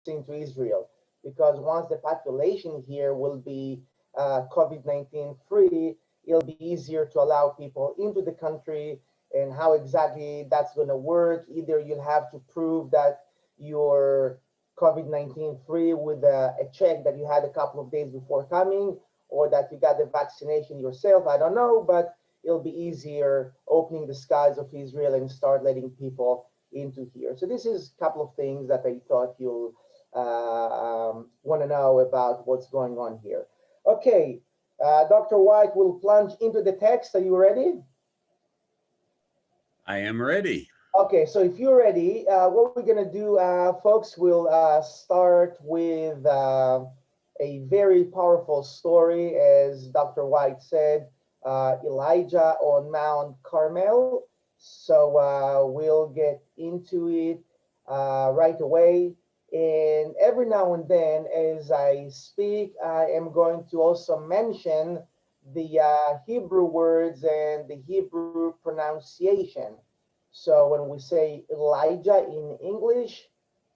into Israel, because once the population here will be COVID-19 free, it'll be easier to allow people into the country. And how exactly that's going to work, either you'll have to prove that you're COVID-19 free with a check that you had a couple of days before coming, or that you got the vaccination yourself. I don't know, but it'll be easier opening the skies of Israel and start letting people into here. So this is a couple of things that I thought you'll want to know about what's going on here. Okay, Dr. White will plunge into the text. Are you ready? I am ready. Okay, so if you're ready, what we're going to do, folks, we'll start with a very powerful story, as Dr. White said, Elijah on Mount Carmel. So we'll get into it right away. And every now and then, as I speak, I am going to also mention the Hebrew words and the Hebrew pronunciation. So when we say Elijah in English,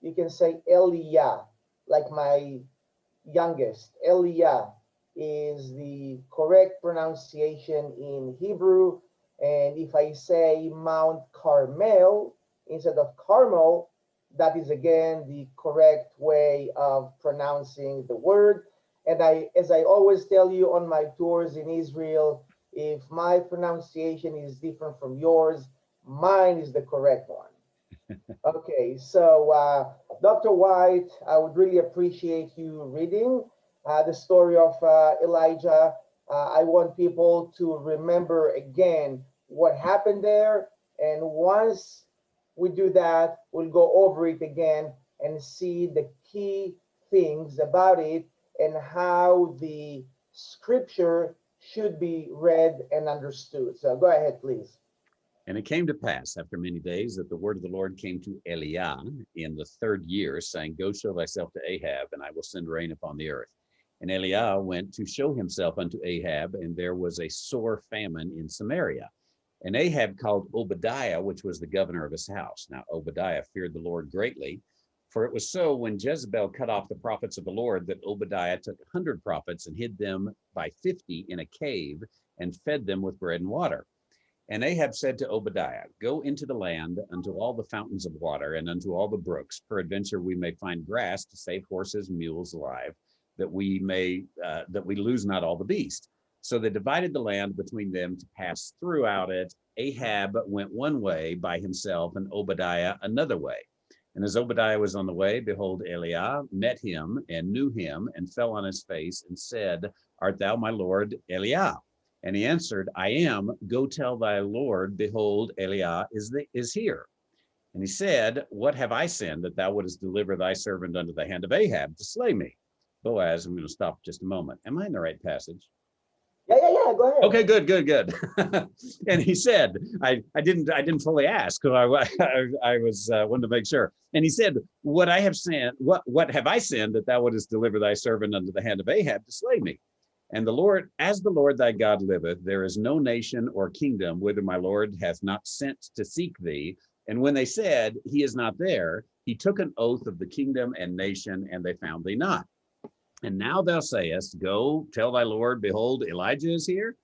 you can say Eliah, like my youngest. Eliah is the correct pronunciation in Hebrew. And if I say Mount Carmel instead of Carmel, that is again the correct way of pronouncing the word. And as I always tell you on my tours in Israel, if my pronunciation is different from yours, mine is the correct one. Okay, so Dr. White, I would really appreciate you reading the story of Elijah. I want people to remember again what happened there. And once we do that, we'll go over it again and see the key things about it and how the scripture should be read and understood. So go ahead, please. And it came to pass after many days that the word of the Lord came to Eliah in the 3rd year, saying, Go show thyself to Ahab, and I will send rain upon the earth. And Eliah went to show himself unto Ahab, and there was a sore famine in Samaria. And Ahab called Obadiah, which was the governor of his house. Now Obadiah feared the Lord greatly, for it was so when Jezebel cut off the prophets of the Lord that Obadiah took 100 prophets and hid them by 50 in a cave and fed them with bread and water. And Ahab said to Obadiah, Go into the land unto all the fountains of water and unto all the brooks. Peradventure we may find grass to save horses and mules alive, that we lose not all the beast. So they divided the land between them to pass throughout it. Ahab went one way by himself, and Obadiah another way. And as Obadiah was on the way, behold, Eliah met him and knew him and fell on his face and said, Art thou my lord Eliah? And he answered, I am. Go tell thy Lord, behold, Eliah is here. And he said, What have I sinned that thou wouldest deliver thy servant unto the hand of Ahab to slay me? Boaz, I'm going to stop just a moment. Am I in the right passage? Yeah, go ahead. Okay, good. And he said, I didn't fully ask, because I was wanted to make sure. And he said, What I have sinned, what have I sinned that thou wouldest deliver thy servant unto the hand of Ahab to slay me? And the Lord, as the Lord thy God liveth, there is no nation or kingdom whither my Lord hath not sent to seek thee. And when they said, He is not there, he took an oath of the kingdom and nation, and they found thee not. And now thou sayest, Go, tell thy Lord, behold, Elijah is here.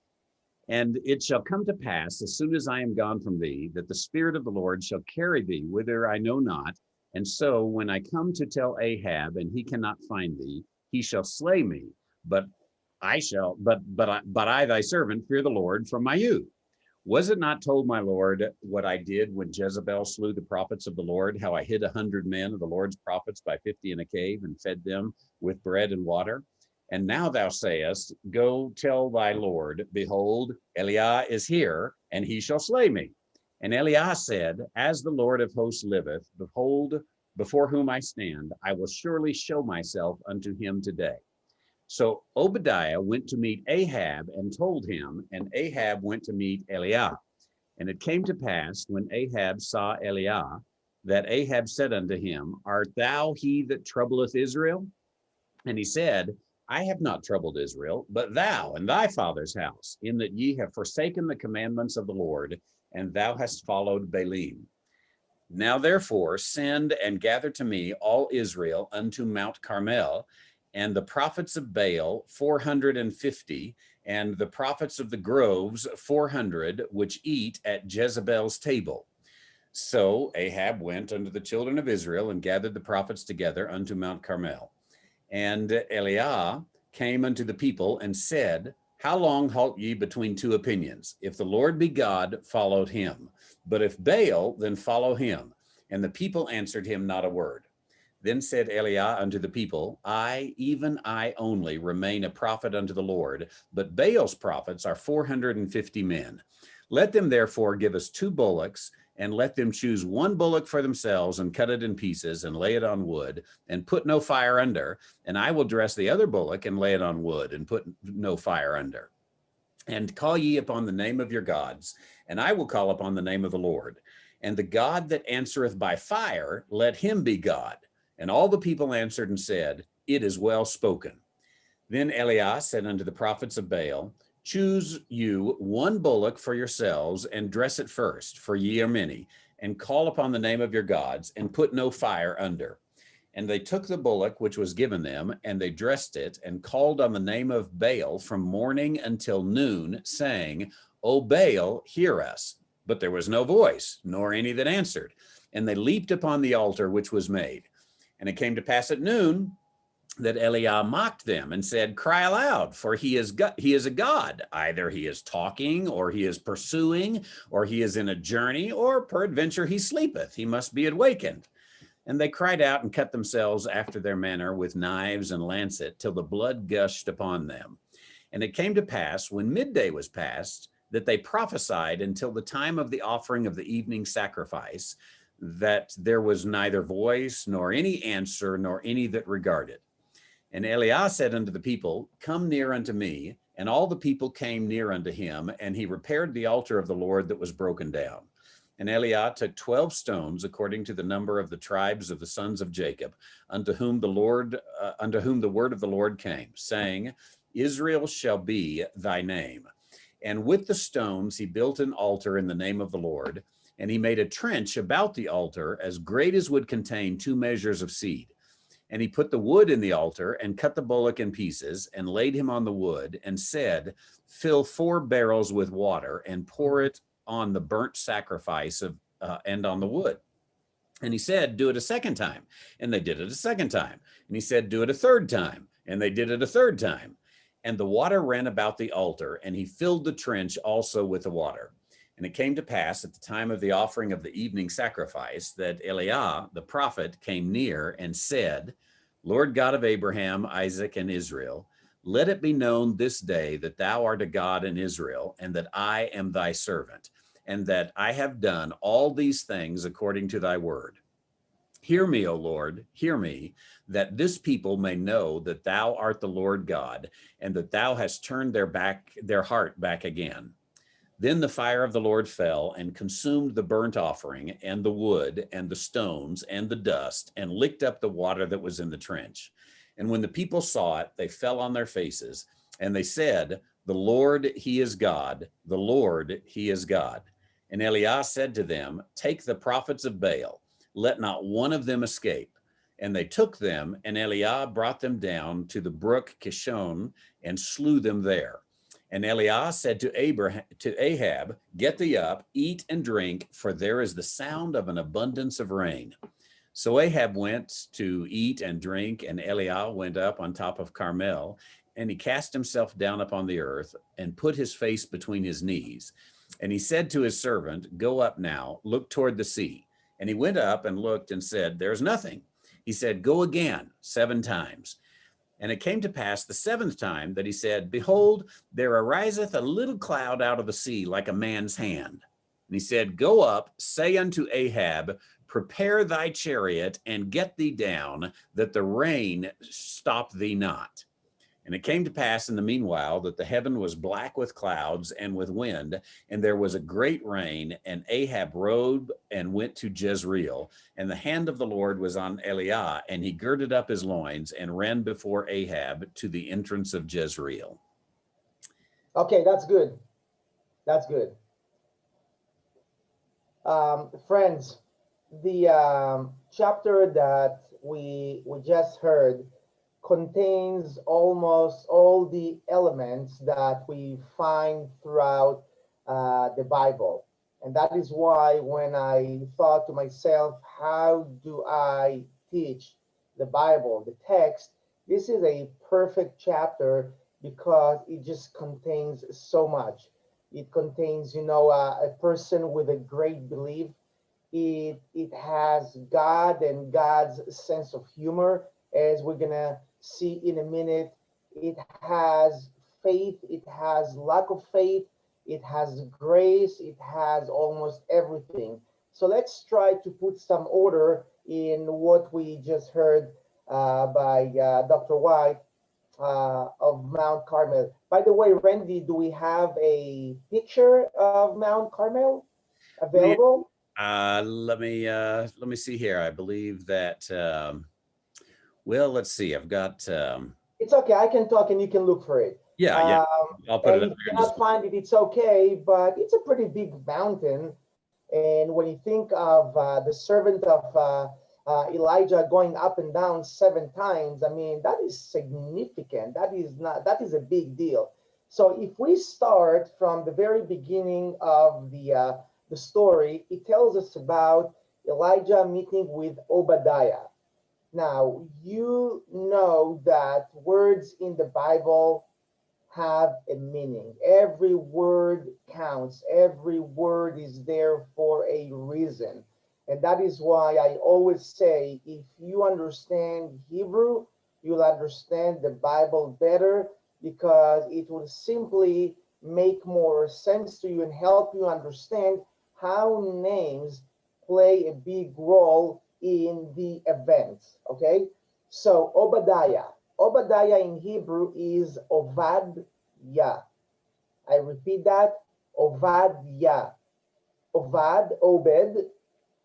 And it shall come to pass, as soon as I am gone from thee, that the Spirit of the Lord shall carry thee whither I know not. And so when I come to tell Ahab, and he cannot find thee, he shall slay me. But I, thy servant, fear the Lord from my youth. Was it not told, my Lord, what I did when Jezebel slew the prophets of the Lord, how I hid 100 men of the Lord's prophets by 50 in a cave and fed them with bread and water? And now thou sayest, Go tell thy Lord, behold, Eliah is here, and he shall slay me. And Eliah said, As the Lord of hosts liveth, behold, before whom I stand, I will surely show myself unto him today. So Obadiah went to meet Ahab and told him, and Ahab went to meet Eliah. And it came to pass, when Ahab saw Eliah, that Ahab said unto him, Art thou he that troubleth Israel? And he said, I have not troubled Israel, but thou and thy father's house, in that ye have forsaken the commandments of the Lord, and thou hast followed Baalim. Now therefore send and gather to me all Israel unto Mount Carmel, and the prophets of Baal 450, and the prophets of the groves 400, which eat at Jezebel's table. So Ahab went unto the children of Israel and gathered the prophets together unto Mount Carmel. And Elah came unto the people and said, how long halt ye between two opinions? If the Lord be God, follow him. But if Baal, then follow him. And the people answered him not a word. Then said Elah unto the people, I, even I only, remain a prophet unto the Lord, but Baal's prophets are 450 men. Let them therefore give us 2 bullocks, and let them choose 1 bullock for themselves, and cut it in pieces, and lay it on wood, and put no fire under. And I will dress the other bullock, and lay it on wood, and put no fire under. And call ye upon the name of your gods, and I will call upon the name of the Lord. And the God that answereth by fire, let him be God. And all the people answered and said, it is well spoken. Then Elah said unto the prophets of Baal, choose you 1 bullock for yourselves, and dress it first, for ye are many, and call upon the name of your gods, and put no fire under. And they took the bullock which was given them, and they dressed it, and called on the name of Baal from morning until noon, saying, O Baal, hear us. But there was no voice, nor any that answered. And they leaped upon the altar which was made. And it came to pass at noon that Elah mocked them and said, cry aloud, for he is a god. Either he is talking, or he is pursuing, or he is in a journey, or peradventure he sleepeth. He must be awakened. And they cried out and cut themselves after their manner with knives and lancet, till the blood gushed upon them. And it came to pass, when midday was past, that they prophesied until the time of the offering of the evening sacrifice, that there was neither voice, nor any answer, nor any that regarded. And Elah said unto the people, come near unto me. And all the people came near unto him, and he repaired the altar of the Lord that was broken down. And Elah took 12 stones, according to the number of the tribes of the sons of Jacob, unto whom the word of the Lord came, saying, Israel shall be thy name. And with the stones he built an altar in the name of the Lord, and he made a trench about the altar as great as would contain 2 measures of seed. And he put the wood in the altar, and cut the bullock in pieces, and laid him on the wood, and said, fill 4 barrels with water, and pour it on the burnt sacrifice and on the wood. And he said, do it a second time. And they did it a second time. And he said, do it a third time. And they did it a third time. And the water ran about the altar, and he filled the trench also with the water. And it came to pass at the time of the offering of the evening sacrifice that Elah, the prophet, came near and said, Lord God of Abraham, Isaac, and Israel, let it be known this day that thou art a God in Israel, and that I am thy servant, and that I have done all these things according to thy word. Hear me, O Lord, hear me, that this people may know that thou art the Lord God, and that thou hast turned their heart back again. Then the fire of the Lord fell and consumed the burnt offering and the wood and the stones and the dust, and licked up the water that was in the trench. And when the people saw it, they fell on their faces, and they said, the Lord, he is God, the Lord, he is God. And Elah said to them, take the prophets of Baal, let not one of them escape. And they took them, and Elah brought them down to the brook Kishon, and slew them there. And Elah said to Ahab, get thee up, eat and drink, for there is the sound of an abundance of rain. So Ahab went to eat and drink, and Elah went up on top of Carmel, and he cast himself down upon the earth, and put his face between his knees. And he said to his servant, go up now, look toward the sea. And he went up and looked and said, there's nothing. He said, go again 7 times. And it came to pass the 7th time that he said, behold, there ariseth a little cloud out of the sea like a man's hand. And he said, go up, say unto Ahab, prepare thy chariot and get thee down, that the rain stop thee not. And it came to pass in the meanwhile that the heaven was black with clouds and with wind, and there was a great rain, and Ahab rode and went to Jezreel. And the hand of the Lord was on Elah, and he girded up his loins and ran before Ahab to the entrance of Jezreel. Okay, that's good. That's good. Friends, the chapter that we just heard contains almost all the elements that we find throughout the Bible. And that is why when I thought to myself, how do I teach the Bible, the text? This is a perfect chapter because it just contains so much. It contains, a person with a great belief. It has God and God's sense of humor, as we're gonna see in a minute. It has faith, it has lack of faith, it has grace, it has almost everything. So let's try to put some order in what we just heard by Dr. White of Mount Carmel. By the way, Randy, do we have a picture of Mount Carmel available? Let me see here. I believe that well, let's see. I've got It's okay. I can talk and you can look for it. yeah. I'll put it And up if you here. cannot find it, it's okay. But it's a pretty big mountain. And when you think of the servant of Elijah going up and down 7 times, I mean, that is significant. That is not, that is a big deal. So if we start from the very beginning of the story, it tells us about Elijah meeting with Obadiah. Now, you know that words in the Bible have a meaning. Every word counts. Every word is there for a reason. And that is why I always say if you understand Hebrew, you'll understand the Bible better because it will simply make more sense to you and help you understand how names play a big role in the events. Okay? So, Obadiah. Obadiah in Hebrew is Ovad Yah. I repeat that, Ovad Yah. Ovad, Obed,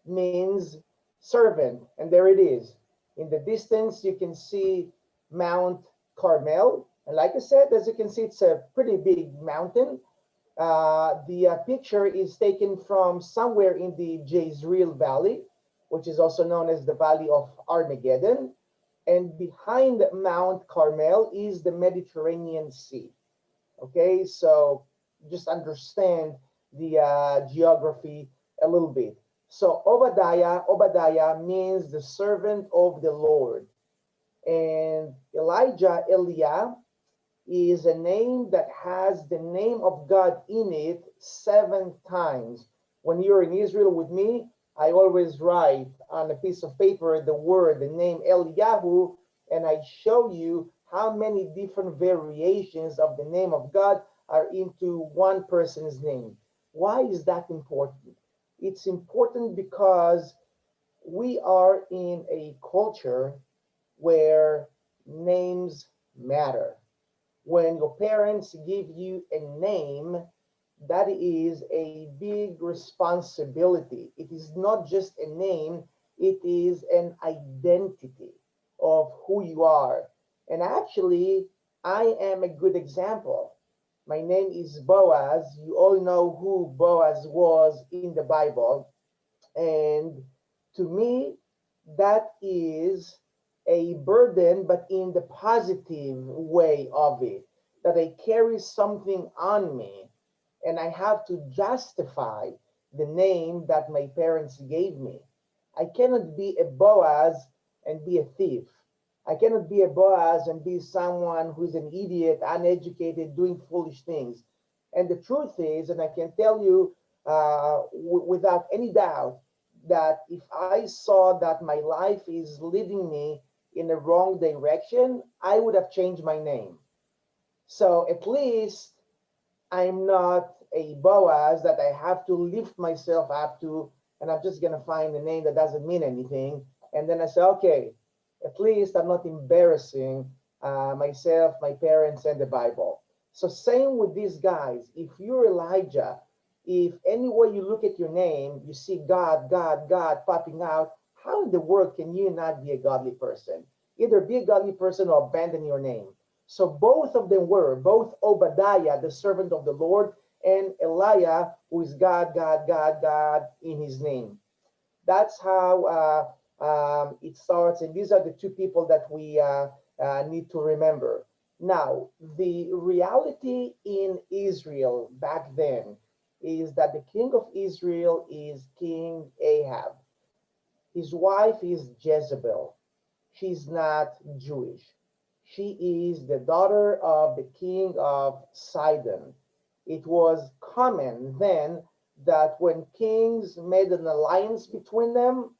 means servant, and there it is. In the distance, you can see Mount Carmel. And like I said, as you can see, it's a pretty big mountain. The picture is taken from somewhere in the Jezreel Valley, which is also known as the Valley of Armageddon. And behind Mount Carmel is the Mediterranean Sea. Okay, so just understand the geography a little bit. So Obadiah means the servant of the Lord. And Eliah, is a name that has the name of God in it 7 times. When you're in Israel with me, I always write on a piece of paper the word, the name Eliyahu, and I show you how many different variations of the name of God are into one person's name. Why is that important? It's important because we are in a culture where names matter. When your parents give you a name, that is a big responsibility. It is not just a name, it is an identity of who you are. And actually, I am a good example. My name is Boaz. You all know who Boaz was in the Bible. And to me, that is a burden, but in the positive way of it, that I carry something on me and I have to justify the name that my parents gave me. I cannot be a Boaz and be a thief. I cannot be a Boaz and be someone who's an idiot, uneducated, doing foolish things. And the truth is, and I can tell you without any doubt, that if I saw that my life is leading me in the wrong direction, I would have changed my name. So at least I'm not a Boaz that I have to lift myself up to, and I'm just going to find a name that doesn't mean anything. And then I say, okay, at least I'm not embarrassing myself, my parents, and the Bible. So, same with these guys. If you're Elijah, if anywhere you look at your name, you see God, God, God popping out, how in the world can you not be a godly person? Either be a godly person or abandon your name. So both of them were, both Obadiah, the servant of the Lord, and Eliah, who is God, God, God, God in his name. That's how it starts. And these are the two people that we need to remember. Now, the reality in Israel back then is that the king of Israel is King Ahab. His wife is Jezebel. She's not Jewish. She is the daughter of the king of Sidon. It was common then that when kings made an alliance between them,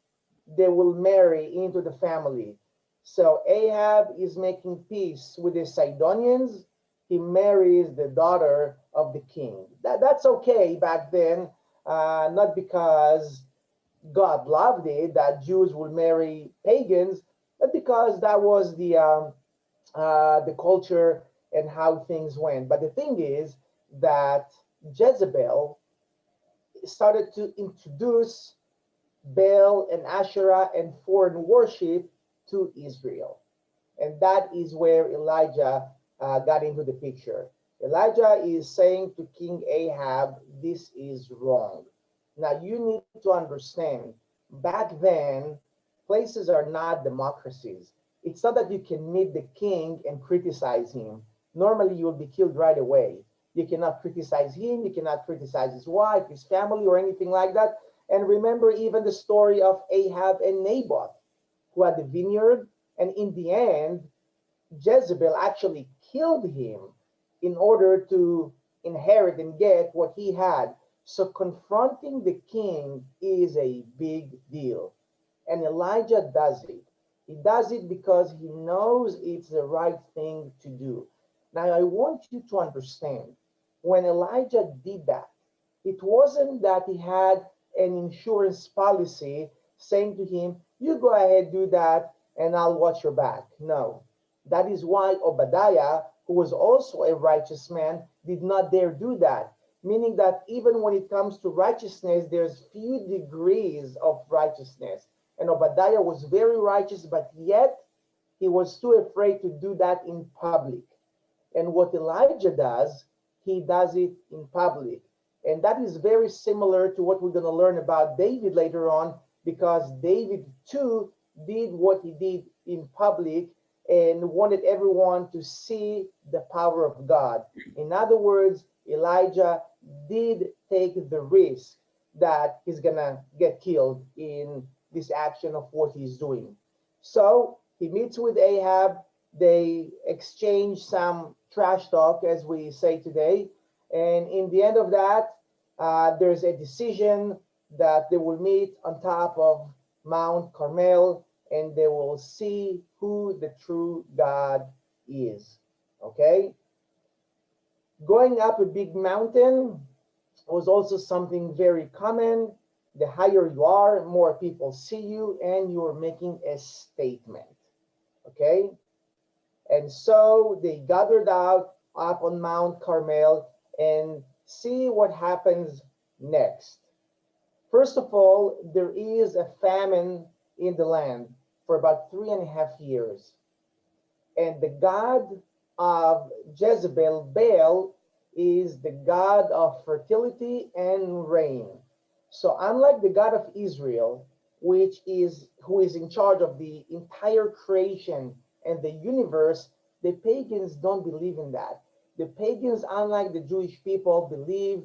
they will marry into the family. So Ahab is making peace with the Sidonians. He marries the daughter of the king. That's okay back then, not because God loved it that Jews would marry pagans, but because that was the culture and how things went. But the thing is that Jezebel started to introduce Baal and Asherah and foreign worship to Israel. And that is where Elijah got into the picture. Elijah is saying to King Ahab, this is wrong. Now you need to understand, back then, places are not democracies. It's not that you can meet the king and criticize him. Normally you will be killed right away. You cannot criticize him, you cannot criticize his wife, his family, or anything like that. And remember even the story of Ahab and Naboth, who had the vineyard, and in the end, Jezebel actually killed him in order to inherit and get what he had. So confronting the king is a big deal. And Elijah does it. He does it because he knows it's the right thing to do. Now, I want you to understand when Elijah did that, it wasn't that he had an insurance policy saying to him, you go ahead, do that, and I'll watch your back. No. That is why Obadiah, who was also a righteous man, did not dare do that. Meaning that even when it comes to righteousness, there's few degrees of righteousness. And Obadiah was very righteous, but yet he was too afraid to do that in public. And what Elijah does, he does it in public. And that is very similar to what we're going to learn about David later on, because David too did what he did in public and wanted everyone to see the power of God. In other words, Elijah did take the risk that he's going to get killed in this action of what he's doing. So he meets with Ahab. They exchange some trash talk, as we say today. And in the end of that, there's a decision that they will meet on top of Mount Carmel and they will see who the true God is. Okay? Going up a big mountain was also something very common. The higher you are, more people see you and you're making a statement. Okay? And so they gathered out up on Mount Carmel and see what happens next. First of all, there is a famine in the land for about 3.5 years. And the god of Jezebel, Baal, is the god of fertility and rain. So unlike the God of Israel, who is in charge of the entire creation and the universe, the pagans don't believe in that. The pagans, unlike the Jewish people, believe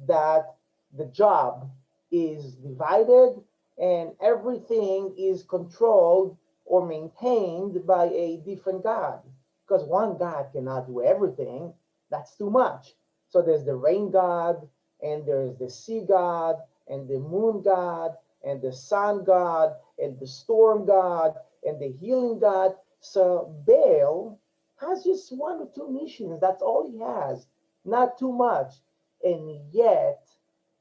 that the job is divided and everything is controlled or maintained by a different God. Because one God cannot do everything. That's too much. So there's the rain God, and there's the sea God, and the moon God, and the sun God, and the storm God, and the healing God. So Baal has just 1 or 2 missions. That's all he has. Not too much. And yet,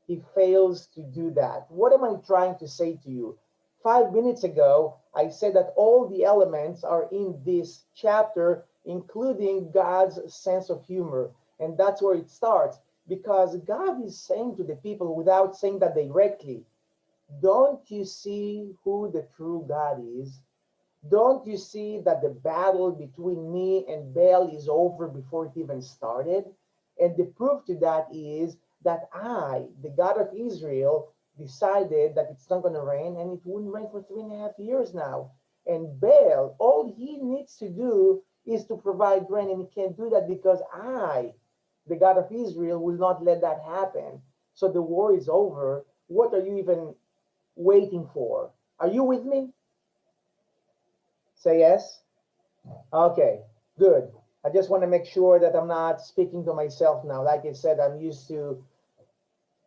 he fails to do that. What am I trying to say to you? 5 minutes ago, I said that all the elements are in this chapter, including God's sense of humor. And that's where it starts. Because God is saying to the people, without saying that directly, don't you see who the true God is? Don't you see that the battle between me and Baal is over before it even started? And the proof to that is that I, the God of Israel, decided that it's not going to rain, and it wouldn't rain for 3.5 years now. And Baal, all he needs to do is to provide rain, and he can't do that because I, the God of Israel, will not let that happen. So the war is over. What are you even waiting for? Are you with me? Say yes. Okay, good. I just want to make sure that I'm not speaking to myself now. Like I said, I'm used to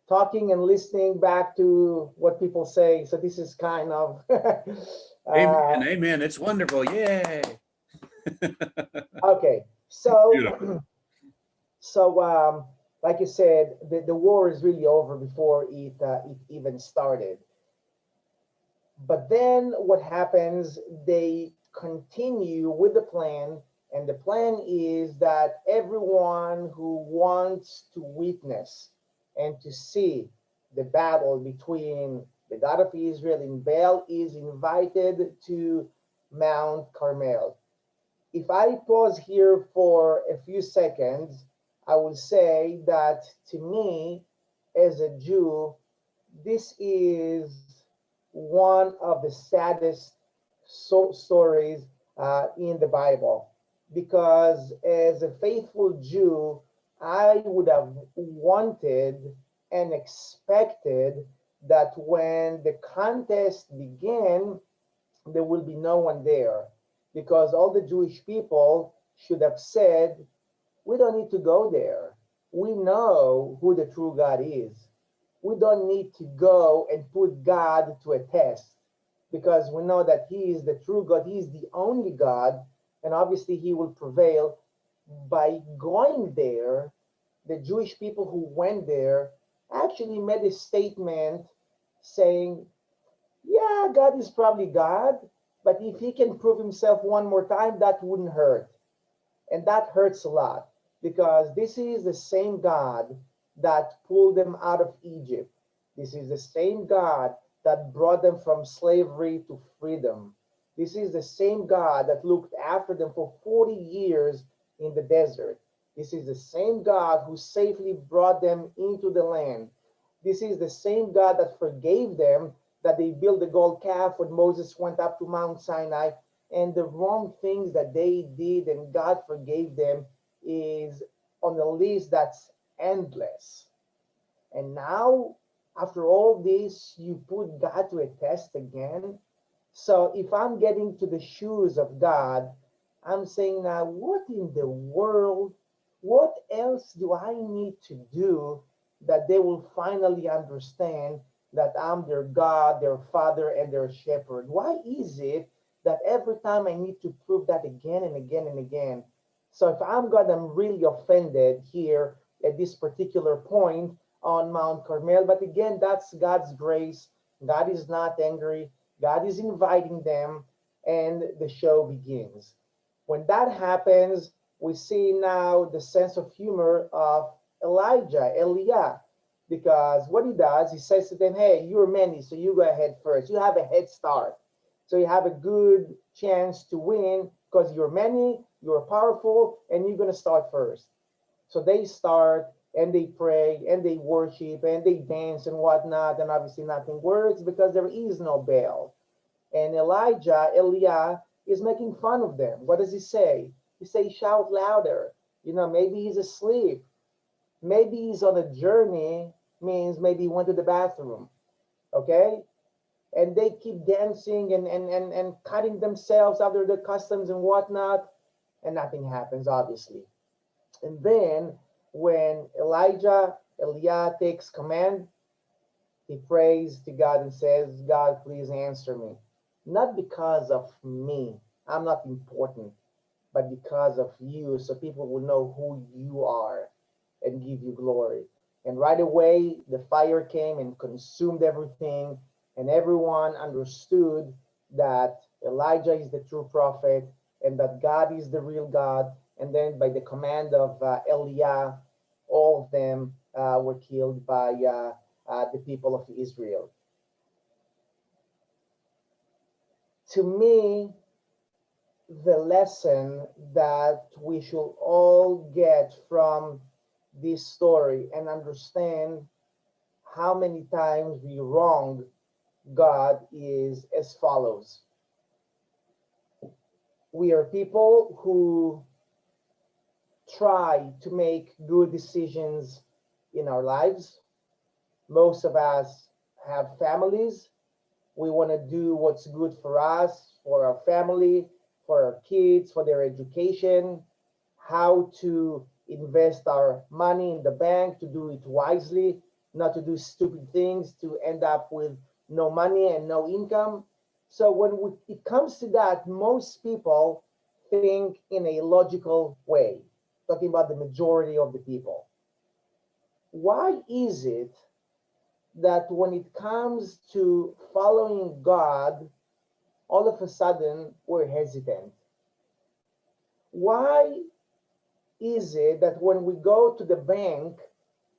talking and listening back to what people say. So this is kind of Amen. Amen. It's wonderful. Yay. okay. Beautiful. So like I said, the war is really over before it even started. But then what happens? They continue with the plan, and the plan is that everyone who wants to witness and to see the battle between the God of Israel and Baal is invited to Mount Carmel. If I pause here for a few seconds, I will say that to me, as a Jew, this is one of the saddest stories in the Bible, because as a faithful Jew, I would have wanted and expected that when the contest began, there will be no one there, because all the Jewish people should have said, we don't need to go there. We know who the true God is. We don't need to go and put God to a test, because we know that He is the true God. He is the only God, and obviously He will prevail. By going there, the Jewish people who went there actually made a statement saying, yeah, God is probably God, but if He can prove Himself one more time, that wouldn't hurt. And that hurts a lot, because this is the same God that pulled them out of Egypt. This is the same God that brought them from slavery to freedom. This is the same God that looked after them for 40 years in the desert. This is the same God who safely brought them into the land. This is the same God that forgave them, that they built the gold calf when Moses went up to Mount Sinai, and the wrong things that they did and God forgave them is on a list that's endless. And now, after all this, you put God to a test again. So if I'm getting to the shoes of God, I'm saying now, what in the world, what else do I need to do that they will finally understand that I'm their God, their Father, and their Shepherd? Why is it that every time I need to prove that again and again and again? So if I'm God, I'm really offended here at this particular point on Mount Carmel. But again, that's God's grace. God is not angry. God is inviting them, and the show begins. When that happens, we see now the sense of humor of Elijah, because what he does, he says to them, hey, you're many, so you go ahead first. You have a head start. So you have a good chance to win because you're many, you're powerful, and you're going to start first. So they start and they pray and they worship and they dance and whatnot, and obviously nothing works because there is no Baal. And Elia, is making fun of them. What does he say? He says, shout louder. Maybe he's asleep. Maybe he's on a journey, means maybe he went to the bathroom. Okay? And they keep dancing and cutting themselves after the customs and whatnot, and nothing happens, obviously. And then when Elijah takes command, he prays to God and says, God, please answer me. Not because of me, I'm not important, but because of you, so people will know who you are and give you glory. And right away, the fire came and consumed everything, and everyone understood that Elijah is the true prophet and that God is the real God. And then, by the command of Eliah, all of them were killed by the people of Israel. To me, the lesson that we should all get from this story and understand how many times we wrong God is as follows. We are people who try to make good decisions in our lives. Most of us have families. We want to do what's good for us, for our family, for our kids, for their education, how to invest our money in the bank, to do it wisely, not to do stupid things, to end up with no money and no income. So it comes to that, most people think in a logical way, talking about the majority of the people. Why is it that when it comes to following God, all of a sudden we're hesitant? Why is it that when we go to the bank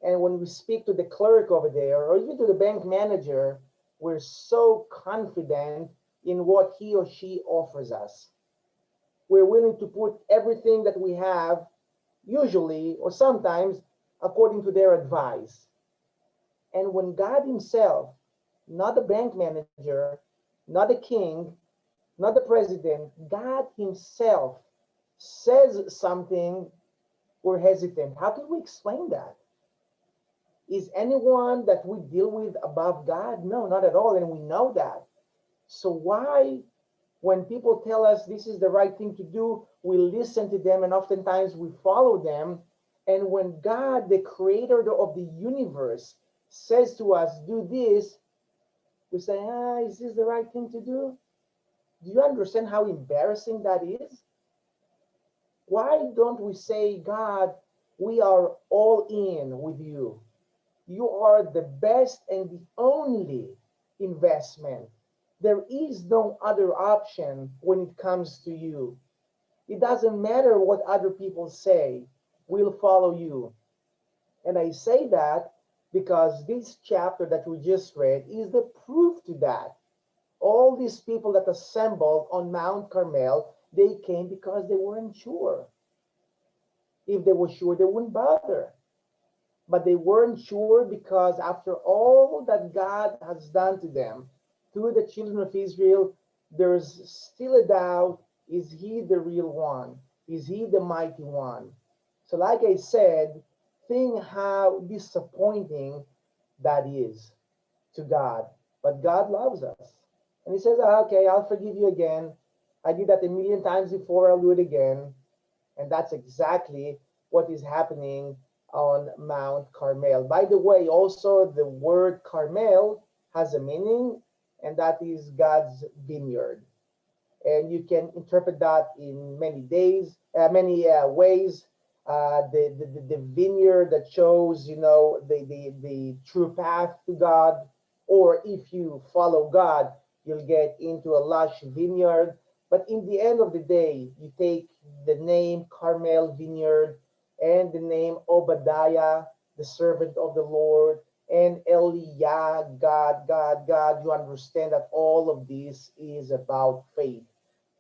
and when we speak to the clerk over there or even to the bank manager, we're so confident in what he or she offers us? We're willing to put everything that we have, usually or sometimes, according to their advice. And when God Himself, not the bank manager, not the king, not the president, God Himself says something, we're hesitant. How can we explain that? Is anyone that we deal with above God? No, not at all. And we know that. So why, when people tell us this is the right thing to do, we listen to them and oftentimes we follow them. And when God, the creator of the universe, says to us, do this, we say, is this the right thing to do? Do you understand how embarrassing that is? Why don't we say, God, we are all in with you. You are the best and the only investment. There is no other option when it comes to you. It doesn't matter what other people say, we'll follow you. And I say that because this chapter that we just read is the proof to that. All these people that assembled on Mount Carmel, they came because they weren't sure. If they were sure, they wouldn't bother. But they weren't sure because after all that God has done to them, to the children of Israel, there's still a doubt. Is He the real one? Is He the mighty one? So like I said, think how disappointing that is to God. But God loves us. And He says, okay, I'll forgive you again. I did that a million times before, I'll do it again. And that's exactly what is happening on Mount Carmel. By the way, also the word Carmel has a meaning, and that is God's vineyard. And you can interpret that in many ways. The vineyard that shows, the true path to God, or if you follow God, you'll get into a lush vineyard. But in the end of the day, you take the name Carmel Vineyard and the name Obadiah, the servant of the Lord, and Eliah, God. You understand that all of this is about faith.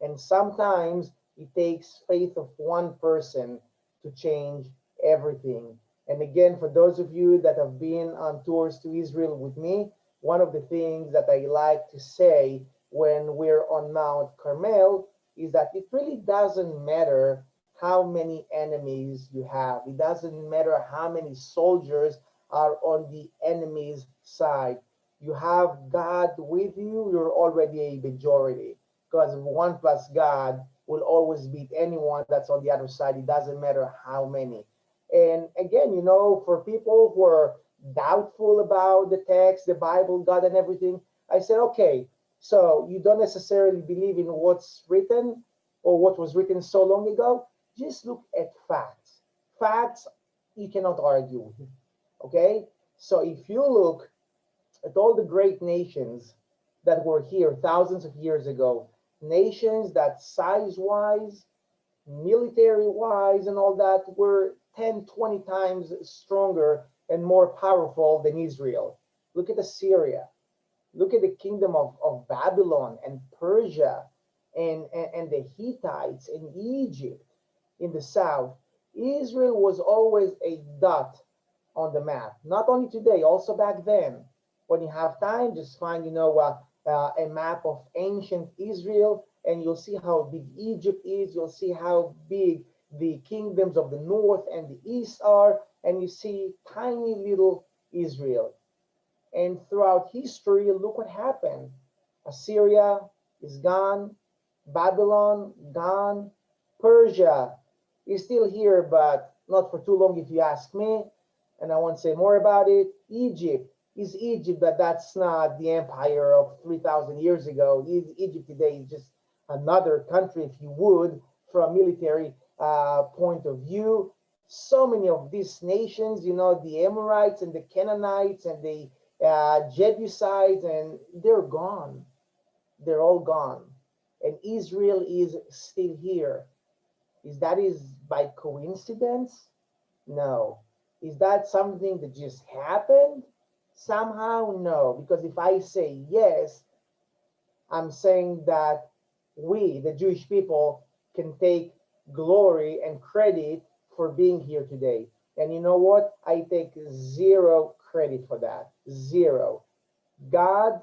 And sometimes it takes faith of one person to change everything. And again, for those of you that have been on tours to Israel with me, one of the things that I like to say when we're on Mount Carmel is that it really doesn't matter how many enemies you have. It doesn't matter how many soldiers are on the enemy's side. You have God with you, you're already a majority. Because one plus God will always beat anyone that's on the other side. It doesn't matter how many. And again, for people who are doubtful about the text, the Bible, God, and everything, I said, okay, so you don't necessarily believe in what's written or what was written so long ago. Just look at facts. Facts you cannot argue. Okay? So if you look at all the great nations that were here thousands of years ago, nations that size-wise, military-wise, and all that were 10, 20 times stronger and more powerful than Israel. Look at Assyria. Look at the kingdom of Babylon and Persia and the Hittites and Egypt in the south. Israel was always a dot on the map. Not only today, also back then. When you have time, just find, a map of ancient Israel, and you'll see how big Egypt is. You'll see how big the kingdoms of the north and the east are, and you see tiny little Israel. And throughout history, look what happened. Assyria is gone, Babylon gone, Persia is still here, but not for too long if you ask me, and I won't say more about it. Egypt is Egypt, but that's not the empire of 3,000 years ago. Egypt today is just another country, if you would, from a military point of view. So many of these nations, the Amorites and the Canaanites and the Jebusites, and they're gone. They're all gone. And Israel is still here. Is by coincidence? No. Is that something that just happened? Somehow, no. Because if I say yes, I'm saying that we, the Jewish people, can take glory and credit for being here today. And you know what? I take zero credit for that. Zero. God,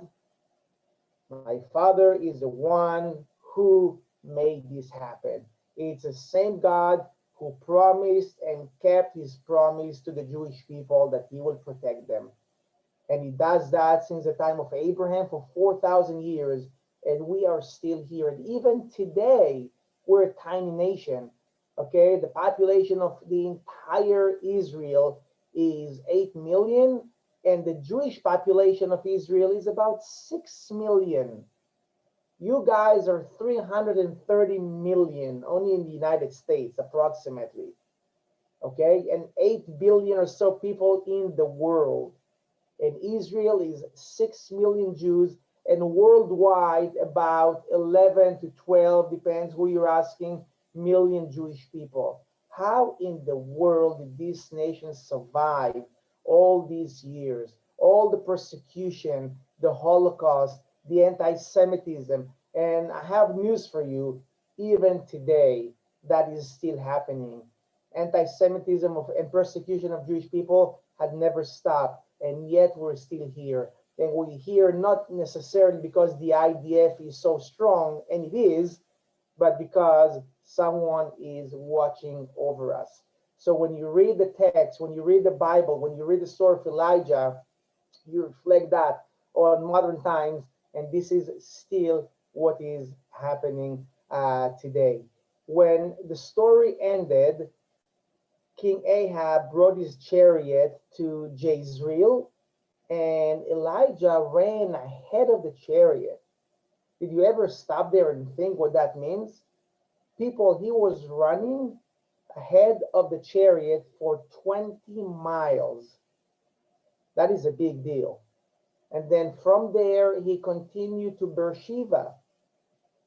my Father, is the one who made this happen. It's the same God who promised and kept his promise to the Jewish people that he will protect them. And he does that since the time of Abraham for 4,000 years, and we are still here. And even today, we're a tiny nation. Okay, the population of the entire Israel is 8 million, and the Jewish population of Israel is about 6 million. You guys are 330 million only in the United States, approximately. Okay, and 8 billion or so people in the world. And Israel is 6 million Jews, and worldwide about 11 to 12, depends who you're asking, million Jewish people. How in the world did this nation survive all these years? All the persecution, the Holocaust, the anti-Semitism, and I have news for you, even today, that is still happening. Anti-Semitism and persecution of Jewish people had never stopped, and yet we're still here. And we're here not necessarily because the IDF is so strong, and it is, but because someone is watching over us. So when you read the text, when you read the Bible, when you read the story of Elijah, you reflect that on modern times, and this is still what is happening today. When the story ended, King Ahab brought his chariot to Jezreel, and Elijah ran ahead of the chariot. Did you ever stop there and think what that means? People, he was running ahead of the chariot for 20 miles. That is a big deal. And then from there, he continued to Beersheba,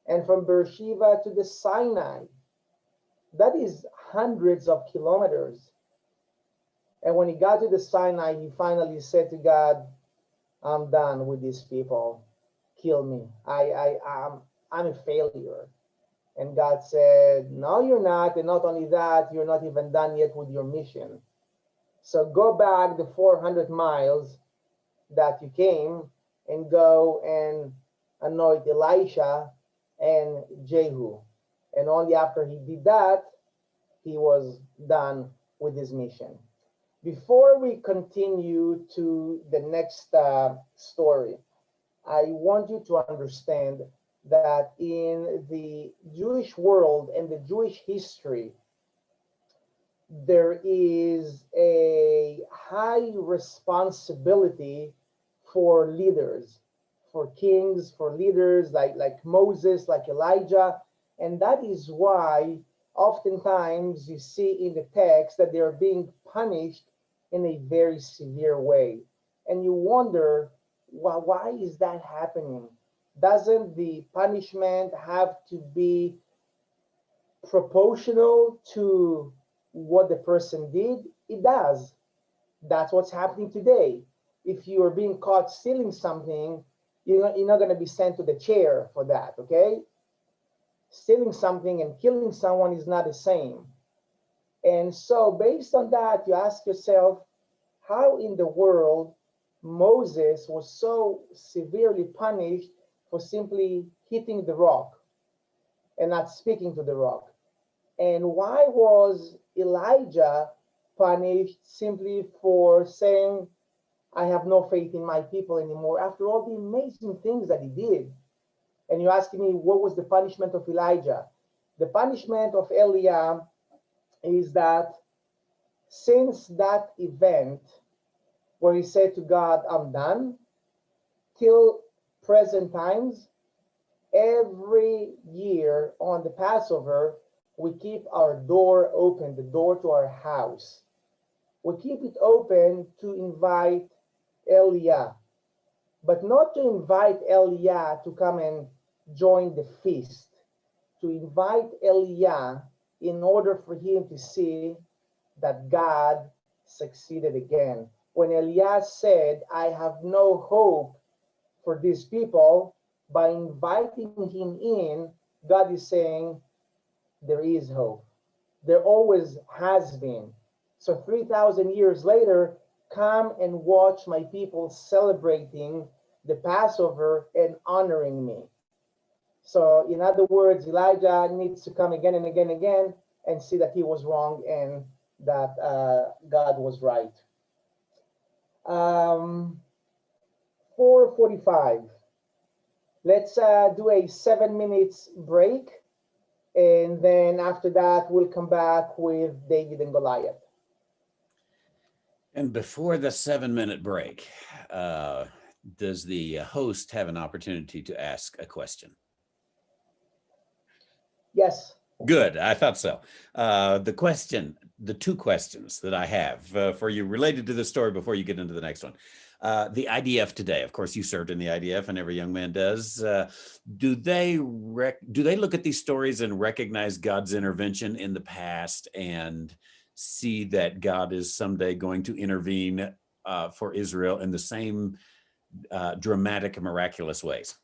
and from Beersheba to the Sinai. That is hundreds of kilometers. And when he got to the Sinai, he finally said to God, I'm done with these people. Kill me. I'm a failure. And God said, no, you're not. And not only that, you're not even done yet with your mission. So go back the 400 miles that you came and go and anoint Elisha and Jehu. And only after he did that, he was done with his mission. Before we continue to the next story, I want you to understand that in the Jewish world and the Jewish history, there is a high responsibility for leaders, for kings, for leaders like Moses, like Elijah. And that is why oftentimes you see in the text that they're being punished in a very severe way. And you wonder, well, why is that happening? Doesn't the punishment have to be proportional to what the person did? It does. That's what's happening today. If you are being caught stealing something, you're not going to be sent to the chair for that, okay? Stealing something and killing someone is not the same. And so based on that, you ask yourself, how in the world Moses was so severely punished for simply hitting the rock and not speaking to the rock. And why was Elijah punished simply for saying, I have no faith in my people anymore, after all the amazing things that he did? And you're asking me, what was the punishment of Elijah? The punishment of Eliah is that since that event where he said to God, I'm done, till present times, every year on the Passover, we keep our door open, the door to our house. We keep it open to invite Eliah, but not to invite Eliah to come and join the feast, to invite Eliah in order for him to see that God succeeded again. When Eliah said, I have no hope for these people, by inviting him in, God is saying, there is hope. There always has been. So 3,000 years later, come and watch my people celebrating the Passover and honoring me. So in other words, Elijah needs to come again and again and again and see that he was wrong and that God was right. 4:45. Let's do a 7 minutes break, and then after that, we'll come back with David and Goliath. And before the 7-minute break, does the host have an opportunity to ask a question? Yes. Good, I thought so. The two questions that I have for you related to the story before you get into the next one. The IDF today, of course, you served in the IDF, and every young man does. Do they look at these stories and recognize God's intervention in the past and see that God is someday going to intervene for Israel in the same dramatic and miraculous ways?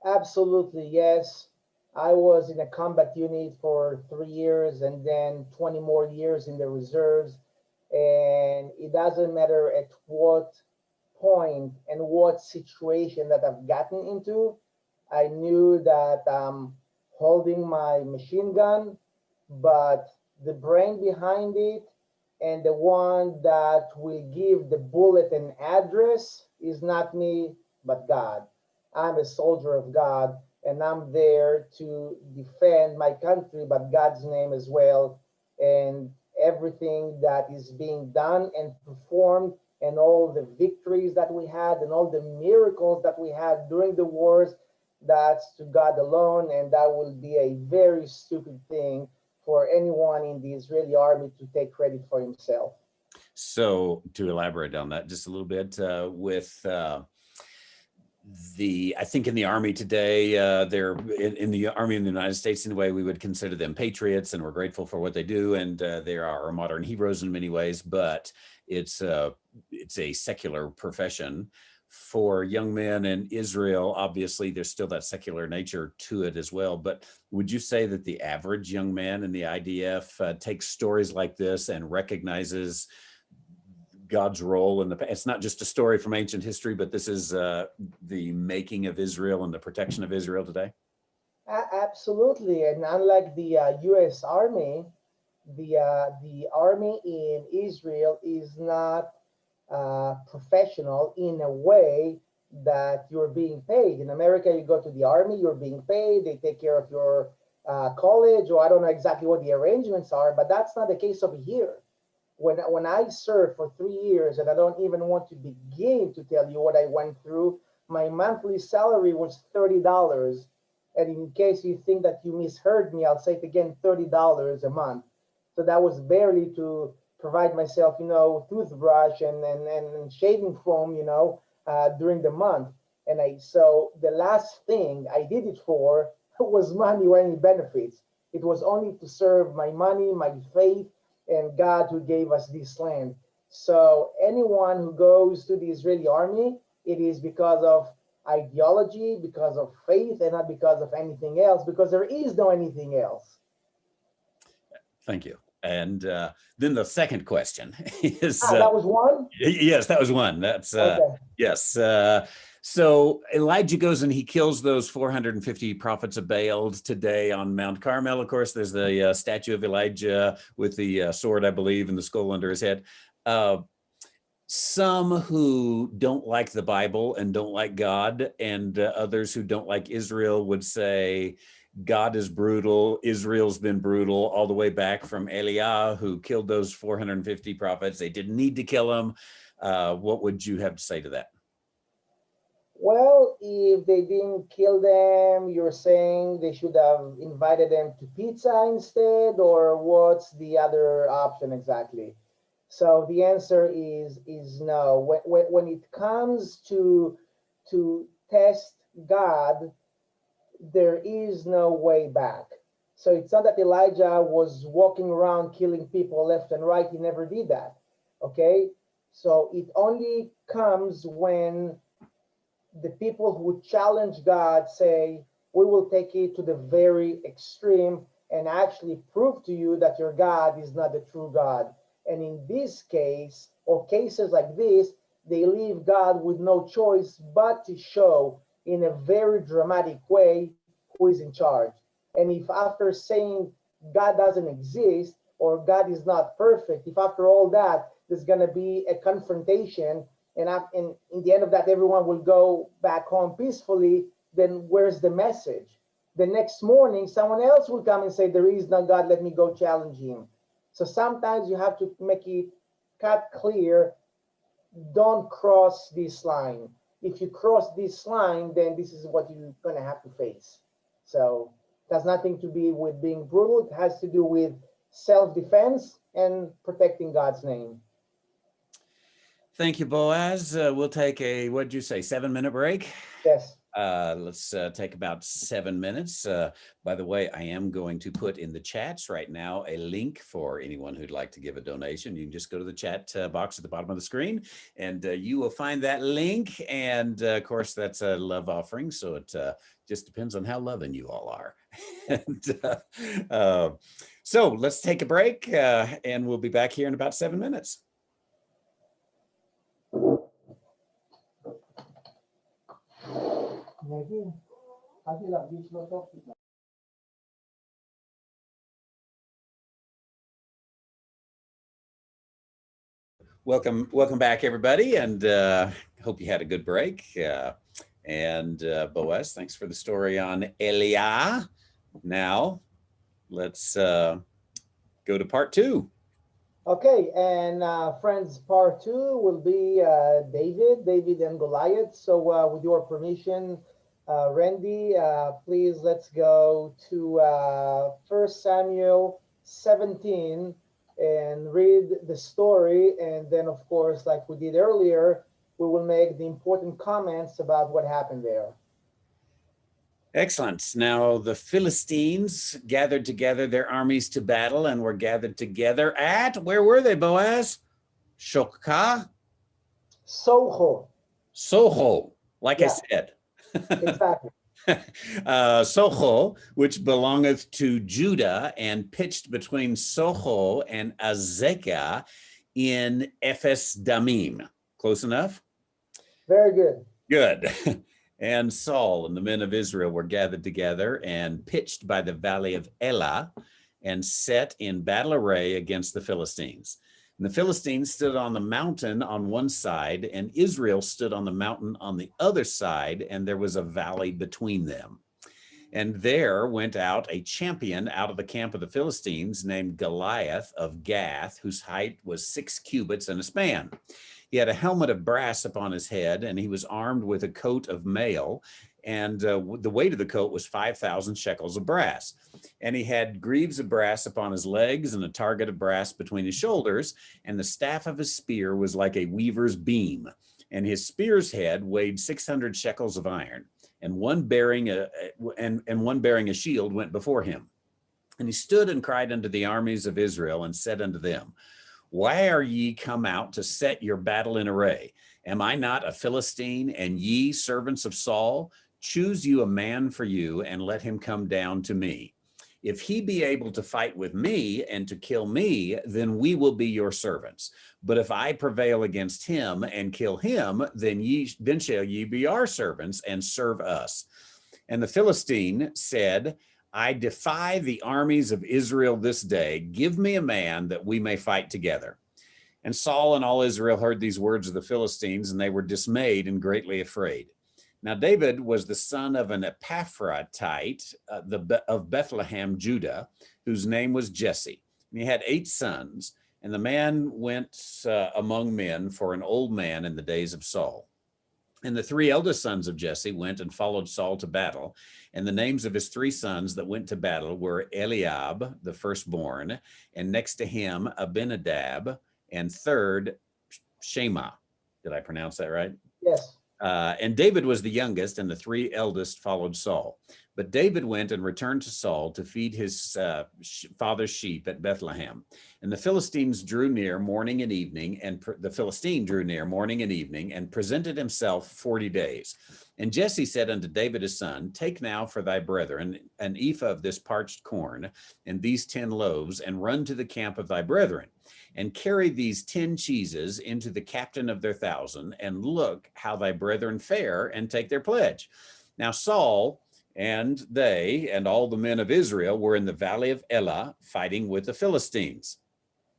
Absolutely, yes. I was in a combat unit for 3 years and then 20 more years in the reserves. And it doesn't matter at what point and what situation that I've gotten into, I knew that I'm holding my machine gun, but the brain behind it and the one that will give the bullet an address is not me, but God. I'm a soldier of God, and I'm there to defend my country, but God's name as well, and everything that is being done and performed, and all the victories that we had, and all the miracles that we had during the wars, that's to God alone, and that will be a very stupid thing for anyone in the Israeli army to take credit for himself. So to elaborate on that just a little bit, I think in the Army today, they're in the Army in the United States anyway, we would consider them patriots, and we're grateful for what they do, and they are our modern heroes in many ways, but it's a secular profession. For young men in Israel, obviously there's still that secular nature to it as well, but would you say that the average young man in the IDF takes stories like this and recognizes God's role in it's not just a story from ancient history, but this is the making of Israel and the protection of Israel today? Absolutely, and unlike the U.S. Army, the army in Israel is not professional in a way that you're being paid. In America, you go to the army, you're being paid, they take care of your college, or I don't know exactly what the arrangements are, but that's not the case over here. When I served for 3 years, and I don't even want to begin to tell you what I went through, my monthly salary was $30. And in case you think that you misheard me, I'll say it again, $30 a month. So that was barely to provide myself, toothbrush and shaving foam, during the month. So the last thing I did it for was money or any benefits. It was only to serve my money, my faith, and God who gave us this land. So anyone who goes to the Israeli army, it is because of ideology, because of faith, and not because of anything else, because there is no anything else. Thank you. And then the second question is, that was one? yes, that was one. That's, Okay. yes. So Elijah goes and he kills those 450 prophets of Baal today on Mount Carmel. Of course, there's the statue of Elijah with the sword, I believe, and the skull under his head. Some who don't like the Bible and don't like God, and others who don't like Israel would say God is brutal. Israel's been brutal all the way back from Elah, who killed those 450 prophets. They didn't need to kill them. What would you have to say to that? Well, if they didn't kill them, you're saying they should have invited them to pizza instead, or what's the other option exactly? So the answer is no. When it comes to test God, there is no way back. So it's not that Elijah was walking around killing people left and right. He never did that. Okay? So it only comes when the people who challenge God say, we will take it to the very extreme and actually prove to you that your God is not the true God. And in this case, or cases like this, they leave God with no choice but to show in a very dramatic way who is in charge. And if after saying God doesn't exist or God is not perfect, if after all that there's going to be a confrontation and in the end of that everyone will go back home peacefully, then where's the message? The next morning someone else will come and say there is no God, let me go challenge him. So sometimes you have to make it cut clear, don't cross this line. If you cross this line, then this is what you're going to have to face. So it has nothing to do with being brutal. It has to do with self-defense and protecting God's name. Thank you, Boaz. We'll take a, what'd you say, 7-minute break? Yes. Let's take about 7 minutes. By the way, I am going to put in the chats right now a link for anyone who'd like to give a donation. You can just go to the chat box at the bottom of the screen and you will find that link. And of course, that's a love offering. So it just depends on how loving you all are. And, so let's take a break and we'll be back here in about 7 minutes. Welcome back, everybody, and hope you had a good break. And Boaz, thanks for the story on Elah. Now, let's go to part 2. Okay, and friends, part 2 will be David and Goliath. So with your permission, Randy, please let's go to 1 Samuel 17 and read the story. And then, of course, like we did earlier, we will make the important comments about what happened there. Excellent. Now, the Philistines gathered together their armies to battle and were gathered together at, where were they, Boaz? Shokah? Soho. Soho, like I said. Exactly. Soho, which belongeth to Judah, and pitched between Soho and Azekah in Ephes Damim. Close enough? Very good. Good. And Saul and the men of Israel were gathered together and pitched by the valley of Elah and set in battle array against the Philistines. And the Philistines stood on the mountain on one side, and Israel stood on the mountain on the other side, and there was a valley between them. And there went out a champion out of the camp of the Philistines named Goliath of Gath, whose height was 6 cubits and a span. He had a helmet of brass upon his head, and he was armed with a coat of mail, and the weight of the coat was 5,000 shekels of brass. And he had greaves of brass upon his legs and a target of brass between his shoulders, and the staff of his spear was like a weaver's beam, and his spear's head weighed 600 shekels of iron, and one bearing a shield went before him. And he stood and cried unto the armies of Israel and said unto them, why are ye come out to set your battle in array? Am I not a Philistine, and ye servants of Saul? Choose you a man for you, and let him come down to me. If he be able to fight with me and to kill me, then we will be your servants. But if I prevail against him and kill him, then shall ye be our servants and serve us. And the Philistine said, I defy the armies of Israel this day. Give me a man that we may fight together. And Saul and all Israel heard these words of the Philistines, and they were dismayed and greatly afraid. Now David was the son of an Epaphratite of Bethlehem, Judah, whose name was Jesse. And he had 8 sons, and the man went among men for an old man in the days of Saul. And the 3 eldest sons of Jesse went and followed Saul to battle. And the names of his 3 sons that went to battle were Eliab, the firstborn, and next to him Abinadab, and third Shema. Did I pronounce that right? Yes. And David was the youngest, and the 3 eldest followed Saul. But David went and returned to Saul to feed his father's sheep at Bethlehem. And the Philistines drew near morning and evening, and the Philistine drew near morning and evening, and presented himself 40 days. And Jesse said unto David his son, Take now for thy brethren an ephah of this parched corn, and these 10 loaves, and run to the camp of thy brethren, and carry these 10 cheeses into the captain of their 1,000, and look how thy brethren fare, and take their pledge. Now Saul and they and all the men of Israel were in the valley of Elah fighting with the Philistines.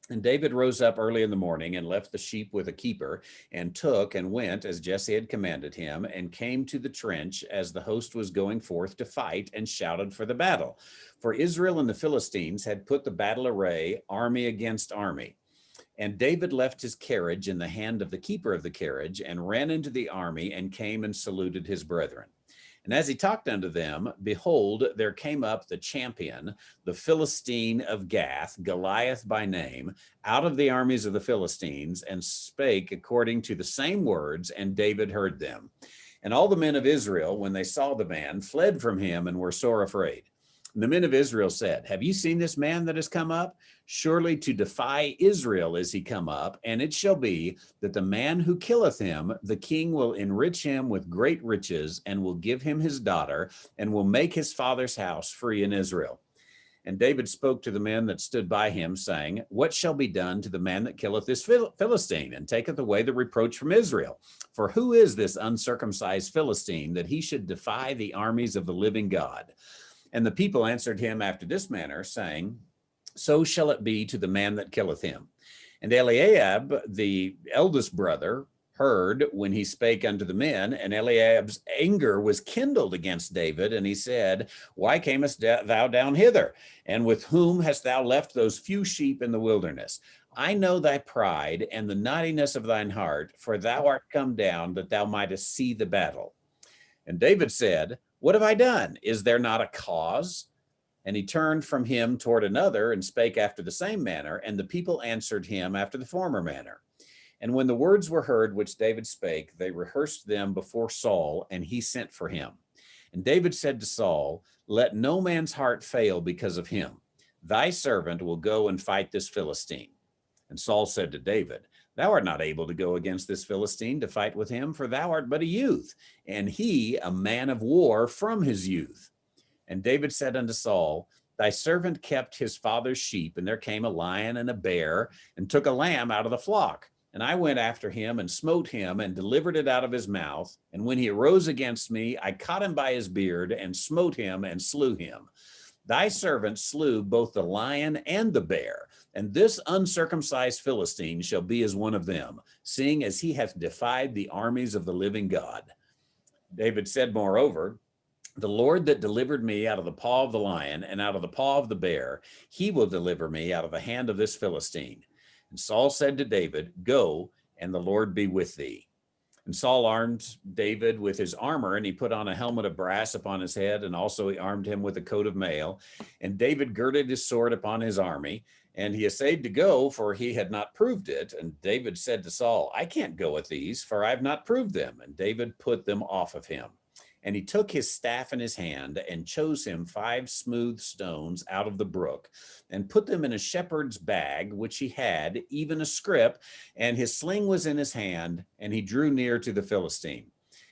And David rose up early in the morning and left the sheep with a keeper, and took and went as Jesse had commanded him, and came to the trench as the host was going forth to fight, and shouted for the battle. For Israel and the Philistines had put the battle array, army against army. And David left his carriage in the hand of the keeper of the carriage, and ran into the army, and came and saluted his brethren. And as he talked unto them, behold, there came up the champion, the Philistine of Gath, Goliath by name, out of the armies of the Philistines, and spake according to the same words, and David heard them. And all the men of Israel, when they saw the man, fled from him, and were sore afraid. And the men of Israel said, Have you seen this man that has come up? Surely to defy Israel is he come up, and it shall be that the man who killeth him, the king will enrich him with great riches, and will give him his daughter, and will make his father's house free in Israel. And David spoke to the men that stood by him, saying, What shall be done to the man that killeth this Philistine, and taketh away the reproach from Israel? For who is this uncircumcised Philistine, that he should defy the armies of the living God? And the people answered him after this manner, saying, So shall it be to the man that killeth him. And Eliab, the eldest brother, heard when he spake unto the men, and Eliab's anger was kindled against David, and he said, Why camest thou down hither? And with whom hast thou left those few sheep in the wilderness? I know thy pride and the naughtiness of thine heart, for thou art come down that thou mightest see the battle. And David said, What have I done? Is there not a cause? And he turned from him toward another, and spake after the same manner, and the people answered him after the former manner. And when the words were heard which David spake, they rehearsed them before Saul, and he sent for him. And David said to Saul, Let no man's heart fail because of him. Thy servant will go and fight this Philistine. And Saul said to David, Thou art not able to go against this Philistine to fight with him, for thou art but a youth, and he a man of war from his youth. And David said unto Saul, Thy servant kept his father's sheep, and there came a lion and a bear, and took a lamb out of the flock. And I went after him, and smote him, and delivered it out of his mouth. And when he arose against me, I caught him by his beard, and smote him, and slew him. Thy servant slew both the lion and the bear, and this uncircumcised Philistine shall be as one of them, seeing as he hath defied the armies of the living God. David said, moreover, The Lord that delivered me out of the paw of the lion and out of the paw of the bear, he will deliver me out of the hand of this Philistine. And Saul said to David, Go, and the Lord be with thee. And Saul armed David with his armor, and he put on a helmet of brass upon his head, and also he armed him with a coat of mail. And David girded his sword upon his army, and he essayed to go, for he had not proved it. And David said to Saul, I can't go with these, for I have not proved them. And David put them off of him. And he took his staff in his hand, and chose him 5 smooth stones out of the brook, and put them in a shepherd's bag, which he had, even a scrip, and his sling was in his hand, and he drew near to the Philistine.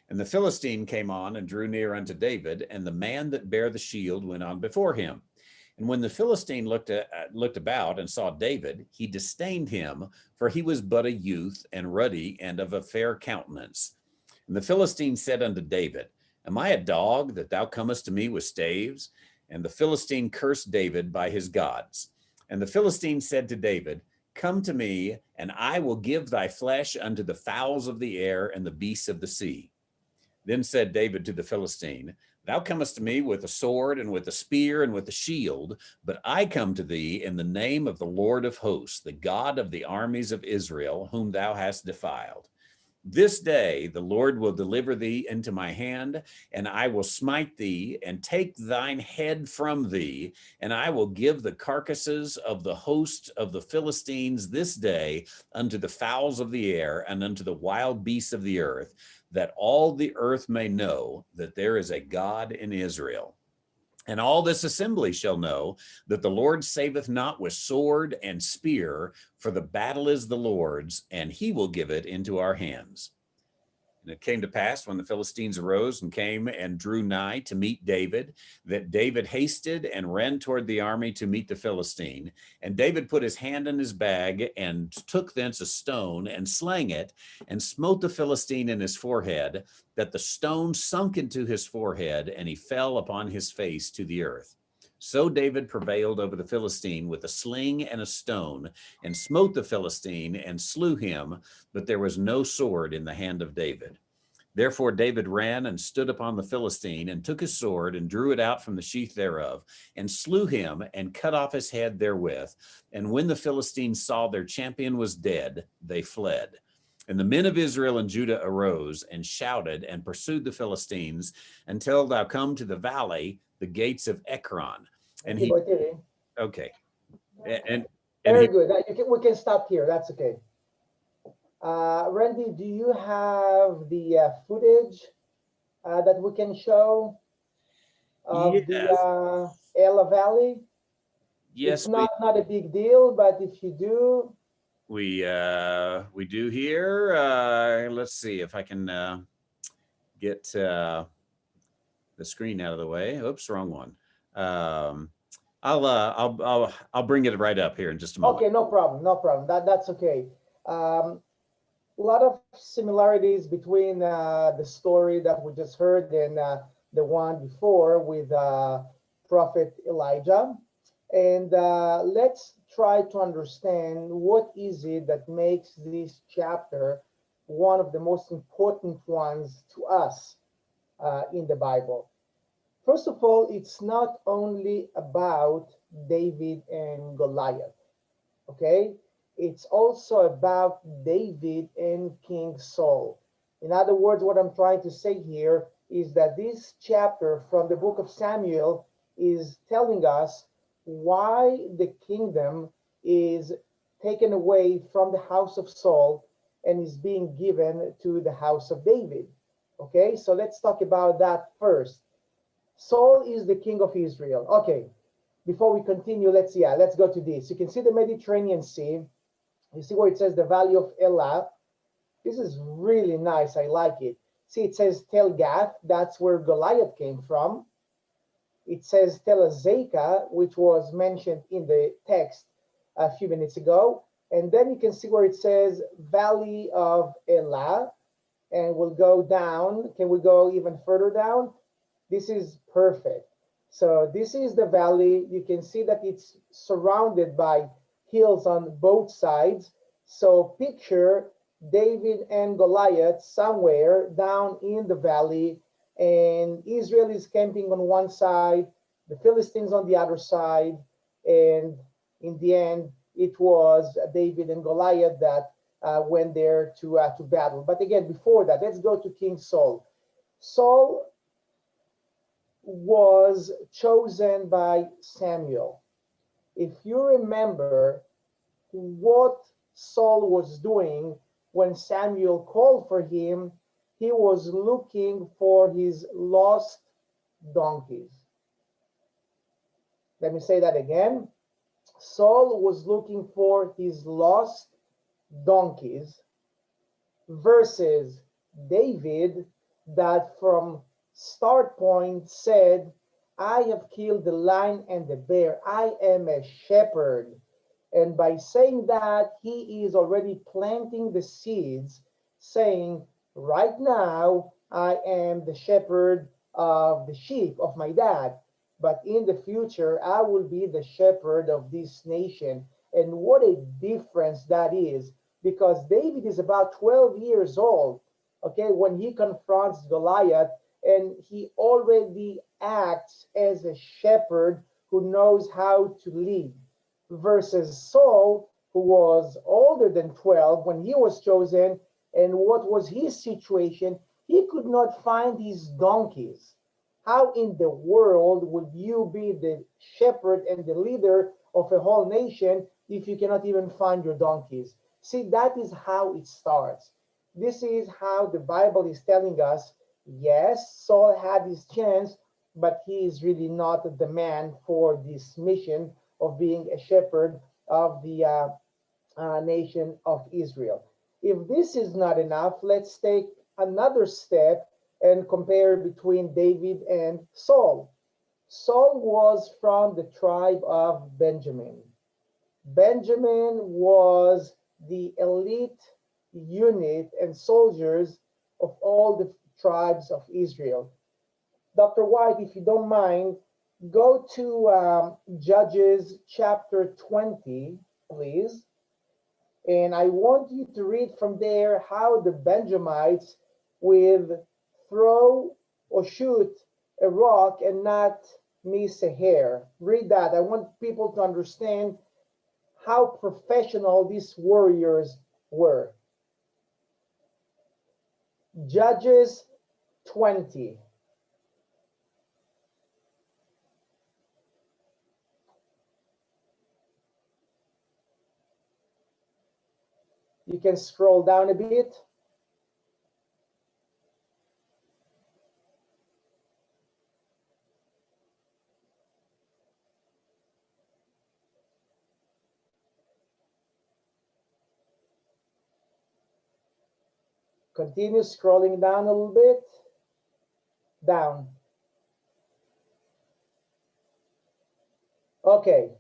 And the Philistine came on and drew near unto David, and the man that bare the shield went on before him. And when the Philistine looked about and saw David, he disdained him, for he was but a youth and ruddy and of a fair countenance. And the Philistine said unto David, Am I a dog that thou comest to me with staves? And the Philistine cursed David by his gods. And the Philistine said to David, Come to me, and I will give thy flesh unto the fowls of the air and the beasts of the sea. Then said David to the Philistine, Thou comest to me with a sword and with a spear and with a shield, but I come to thee in the name of the Lord of hosts, the God of the armies of Israel, whom thou hast defiled. This day the Lord will deliver thee into my hand, and I will smite thee and take thine head from thee, and I will give the carcasses of the host of the Philistines this day unto the fowls of the air and unto the wild beasts of the earth, that all the earth may know that there is a God in Israel. And all this assembly shall know that the Lord saveth not with sword and spear, for the battle is the Lord's, and he will give it into our hands. And it came to pass, when the Philistines arose and came and drew nigh to meet David, that David hasted and ran toward the army to meet the Philistine. And David put his hand in his bag and took thence a stone and slang it and smote the Philistine in his forehead, that the stone sunk into his forehead, and he fell upon his face to the earth. So David prevailed over the Philistine with a sling and a stone, and smote the Philistine and slew him, but there was no sword in the hand of David. Therefore David ran and stood upon the Philistine, and took his sword and drew it out from the sheath thereof, and slew him and cut off his head therewith. And when the Philistines saw their champion was dead, they fled. And the men of Israel and Judah arose and shouted and pursued the Philistines until thou come to the valley, the gates of Ekron. And he, okay. And Very he, good. We can stop here. That's okay. Randy, do you have the footage that we can show of yes, the Elah Valley? yes, It's not a big deal, but if you do, we do here. Let's see if I can get the screen out of the way. Oops, wrong one. I'll bring it right up here in just a moment. okay, no problem, no problem. That's okay. A lot of similarities between the story that we just heard and the one before with Prophet Elijah. And let's try to understand what is it that makes this chapter one of the most important ones to us in the Bible. First of all, it's not only about David and Goliath, okay? It's also about David and King Saul. In other words, what I'm trying to say here is that this chapter from the book of Samuel is telling us why the kingdom is taken away from the house of Saul and is being given to the house of David. Okay, so let's talk about that first. Saul is the king of Israel. Okay, before we continue, let's go to this. You can see the Mediterranean Sea. You see where it says the Valley of Elah. This is really nice. I like it. See, it says Tel Gath. That's where Goliath came from. It says Tel Azekah, which was mentioned in the text a few minutes ago. And then you can see where it says Valley of Elah. And we'll go down. Can we go even further down? This is perfect. So this is the valley. You can see that it's surrounded by hills on both sides. So picture David and Goliath somewhere down in the valley, and Israel is camping on one side, the Philistines on the other side, and in the end, it was David and Goliath that went there to battle. But again, before that, let's go to King Saul. Saul was chosen by Samuel. If you remember what Saul was doing when Samuel called for him, he was looking for his lost donkeys. Let me say that again. Saul was looking for his lost donkeys versus David, that from start point said, I have killed the lion and the bear. I am a shepherd. And by saying that, he is already planting the seeds, saying, right now, I am the shepherd of the sheep of my dad. But in the future, I will be the shepherd of this nation. And what a difference that is, because David is about 12 years old, okay, when he confronts Goliath, and he already acts as a shepherd who knows how to lead, versus Saul, who was older than 12 when he was chosen. And what was his situation? He could not find his donkeys. How in the world would you be the shepherd and the leader of a whole nation if you cannot even find your donkeys? See, that is how it starts. This is how the Bible is telling us, yes, Saul had his chance, but he is really not the man for this mission of being a shepherd of the nation of Israel. If this is not enough, let's take another step and compare between David and Saul. Saul was from the tribe of Benjamin. Benjamin was the elite unit and soldiers of all the tribes of Israel. Dr. White, if you don't mind, go to Judges chapter 20, please. And I want you to read from there how the Benjamites with throw or shoot a rock and not miss a hair. Read that. I want people to understand how professional these warriors were. Judges 20. You can scroll down a bit. Continue scrolling down a little bit. Down. Okay.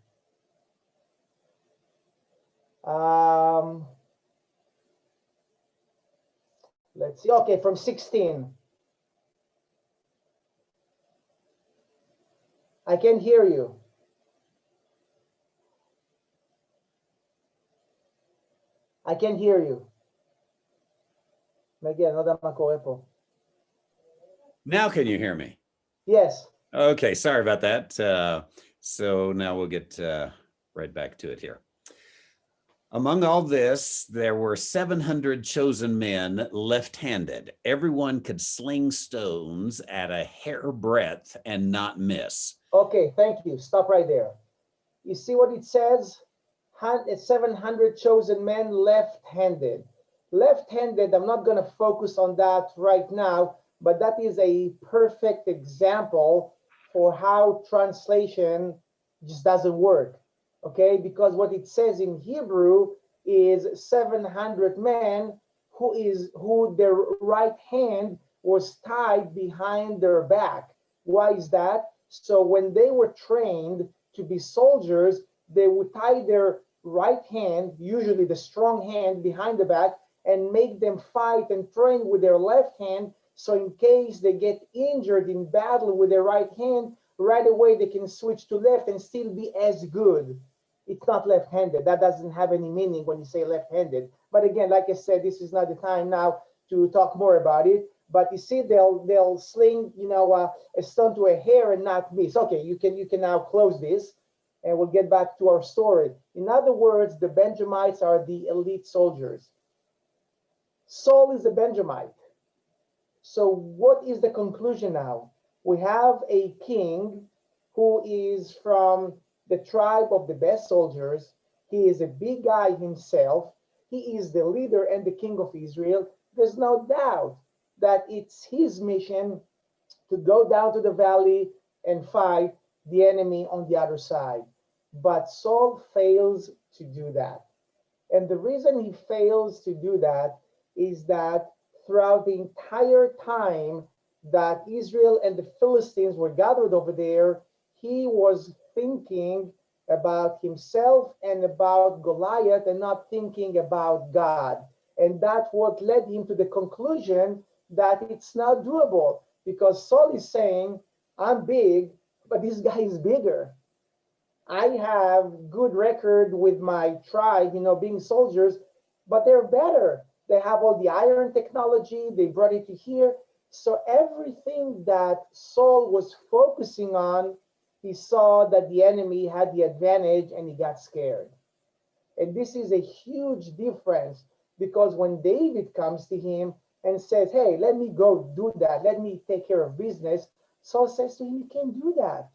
Let's see. Okay, from 16. I can hear you. I can hear you. Now can you hear me? Yes. Okay, sorry about that. So now we'll get right back to it here. Among all this, there were 700 chosen men left-handed. Everyone could sling stones at a hair breadth and not miss. Okay, thank you. Stop right there. You see what it says? 700 chosen men left-handed. Left-handed, I'm not going to focus on that right now, but that is a perfect example for how translation just doesn't work. Okay, because what it says in Hebrew is 700 men who their right hand was tied behind their back. Why is that? So when they were trained to be soldiers, they would tie their right hand, usually the strong hand, behind the back and make them fight and train with their left hand. So in case they get injured in battle with their right hand, right away they can switch to left and still be as good. It's not left-handed. That doesn't have any meaning when you say left-handed. But again, like I said, this is not the time now to talk more about it. But you see, they'll sling, a stone to a hair and not miss. Okay, you can now close this, and we'll get back to our story. In other words, the Benjamites are the elite soldiers. Saul is a Benjamite. So what is the conclusion now? We have a king who is from the tribe of the best soldiers. He is a big guy himself. He is the leader and the king of Israel. There's no doubt that it's his mission to go down to the valley and fight the enemy on the other side. But Saul fails to do that. And the reason he fails to do that is that throughout the entire time that Israel and the Philistines were gathered over there, he was thinking about himself and about Goliath and not thinking about God. And that's what led him to the conclusion that it's not doable because Saul is saying, I'm big, but this guy is bigger. I have good record with my tribe, being soldiers, but they're better. They have all the iron technology. They brought it to here. So everything that Saul was focusing on, he saw that the enemy had the advantage and he got scared. And this is a huge difference because when David comes to him and says, hey, let me go do that, let me take care of business, Saul says to him, you can't do that.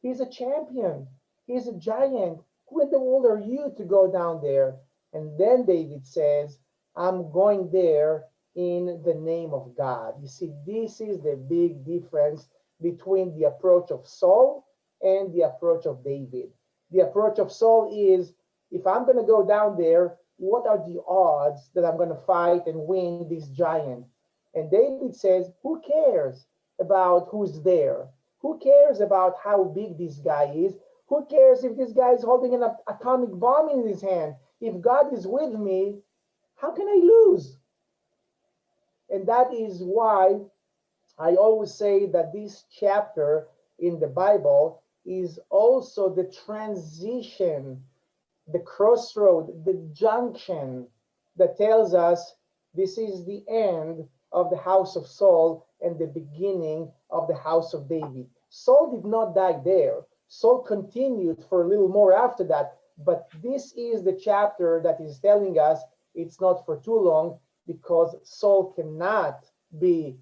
He's a champion. He's a giant. Who in the world are you to go down there? And then David says, I'm going there in the name of God. You see, this is the big difference between the approach of Saul and the approach of David. The approach of Saul is, if I'm going to go down there, what are the odds that I'm going to fight and win this giant? And David says, who cares about who's there? Who cares about how big this guy is? Who cares if this guy is holding an atomic bomb in his hand? If God is with me, how can I lose? And that is why I always say that this chapter in the Bible is also the transition, the crossroad, the junction that tells us this is the end of the house of Saul and the beginning of the house of David. Saul did not die there. Saul continued for a little more after that, but this is the chapter that is telling us it's not for too long because Saul cannot be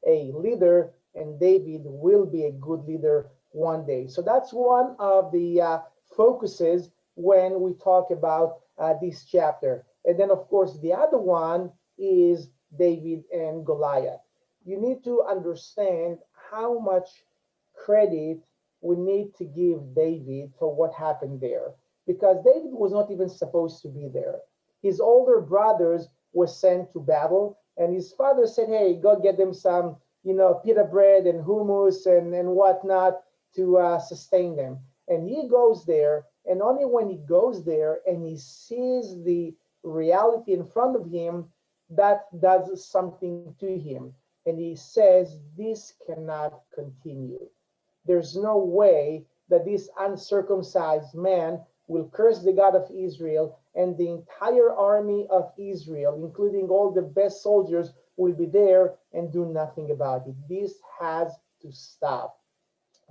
a leader and David will be a good leader one day. So that's one of the focuses when we talk about this chapter. And then, of course, the other one is David and Goliath. You need to understand how much credit we need to give David for what happened there, because David was not even supposed to be there. His older brothers were sent to battle, and his father said, hey, go get them some, pita bread and hummus and whatnot to sustain them. And he goes there, and only when he goes there and he sees the reality in front of him, that does something to him. And he says, this cannot continue. There's no way that this uncircumcised man will curse the God of Israel, and the entire army of Israel, including all the best soldiers, will be there and do nothing about it. This has to stop.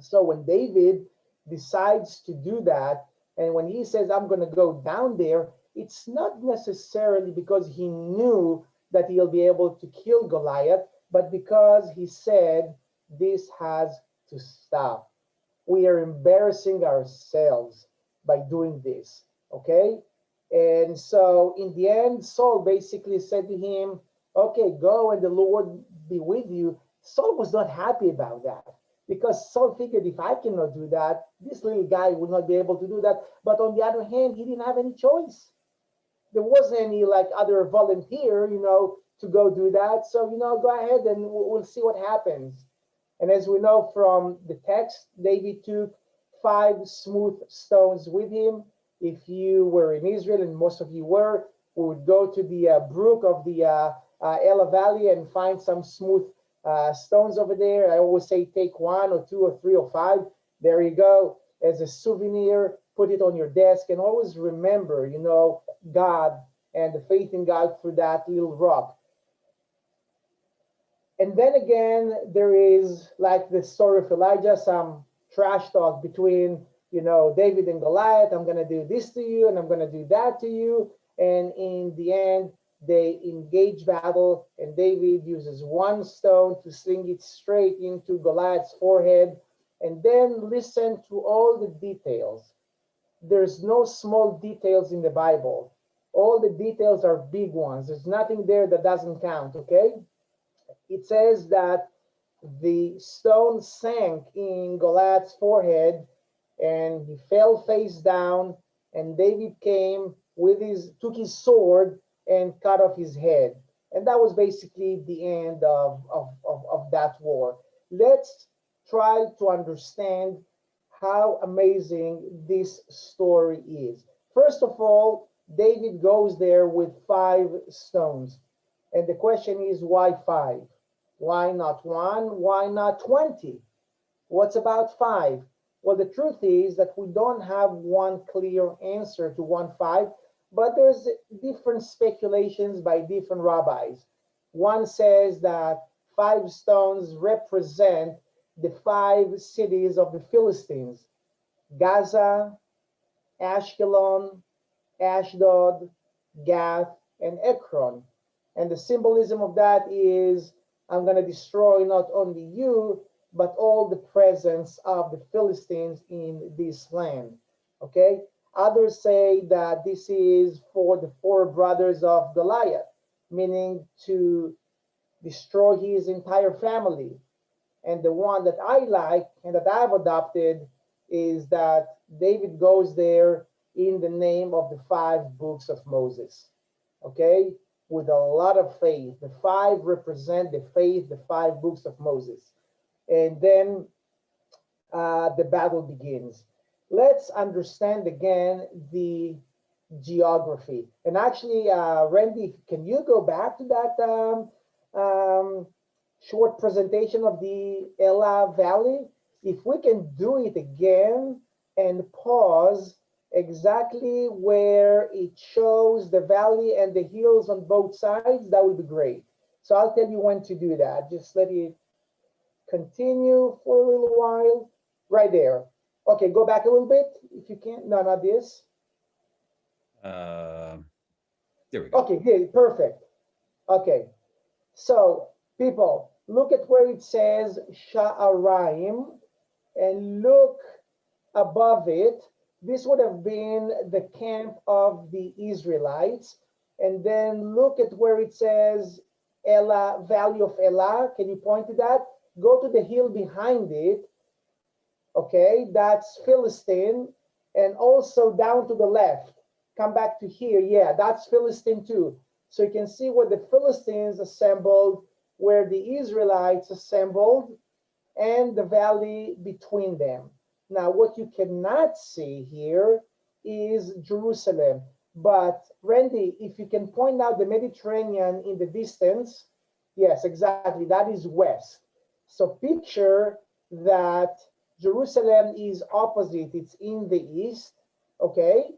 So when David decides to do that, and when he says, I'm going to go down there, it's not necessarily because he knew that he'll be able to kill Goliath, but because he said, this has to stop. We are embarrassing ourselves by doing this, okay? And so in the end, Saul basically said to him, okay, go and the Lord be with you. Saul was not happy about that because Saul figured if I cannot do that, this little guy will not be able to do that. But on the other hand, he didn't have any choice. There wasn't any like other volunteer, to go do that. So, go ahead and we'll see what happens. And as we know from the text, David took 5 smooth stones with him. If you were in Israel, and most of you were, we would go to the brook of the Elah Valley and find some smooth stones over there. I always say take 1 or 2 or 3 or 5. There you go. As a souvenir, put it on your desk and always remember, God and the faith in God through that little rock. And then again, there is like the story of Elijah, some trash talk between, David and Goliath. I'm going to do this to you and I'm going to do that to you. And in the end, they engage battle and David uses 1 stone to sling it straight into Goliath's forehead. And then listen to all the details. There's no small details in the Bible. All the details are big ones. There's nothing there that doesn't count, okay? It says that the stone sank in Goliath's forehead and he fell face down, and David came took his sword and cut off his head. And that was basically the end of that war. Let's try to understand how amazing this story is. First of all, David goes there with 5 stones. And the question is, why 5? Why not 1? Why not 20? What's about 5? Well, the truth is that we don't have one clear answer to 1 5, but there's different speculations by different rabbis. One says that 5 stones represent the 5 cities of the Philistines: Gaza, Ashkelon, Ashdod, Gath, and Ekron. And the symbolism of that is, I'm going to destroy not only you, but all the presence of the Philistines in this land. Okay? Others say that this is for the 4 brothers of Goliath, meaning to destroy his entire family. And the one that I like and that I've adopted is that David goes there in the name of the 5 books of Moses. Okay? With a lot of faith. The 5 represent the faith, the 5 books of Moses. And then the battle begins. Let's understand again the geography. And actually, Randy, can you go back to that short presentation of the Elah Valley? If we can do it again and pause exactly where it shows the valley and the hills on both sides, that would be great. So I'll tell you when to do that. Just let it continue for a little while. Right there. Okay, go back a little bit if you can. No, not this. There we go. Okay, here, perfect. Okay, so people, look at where it says Sha'araim and look above it. This would have been the camp of the Israelites. And then look at where it says Elah, Valley of Elah. Can you point to that? Go to the hill behind it. Okay, that's Philistine. And also down to the left. Come back to here. Yeah, that's Philistine too. So you can see where the Philistines assembled, where the Israelites assembled, and the valley between them. Now, what you cannot see here is Jerusalem. But Randy, if you can point out the Mediterranean in the distance, yes, exactly, that is west. So picture that Jerusalem is opposite, it's in the east, okay?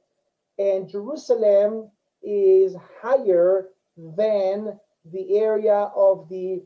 And Jerusalem is higher than the area of the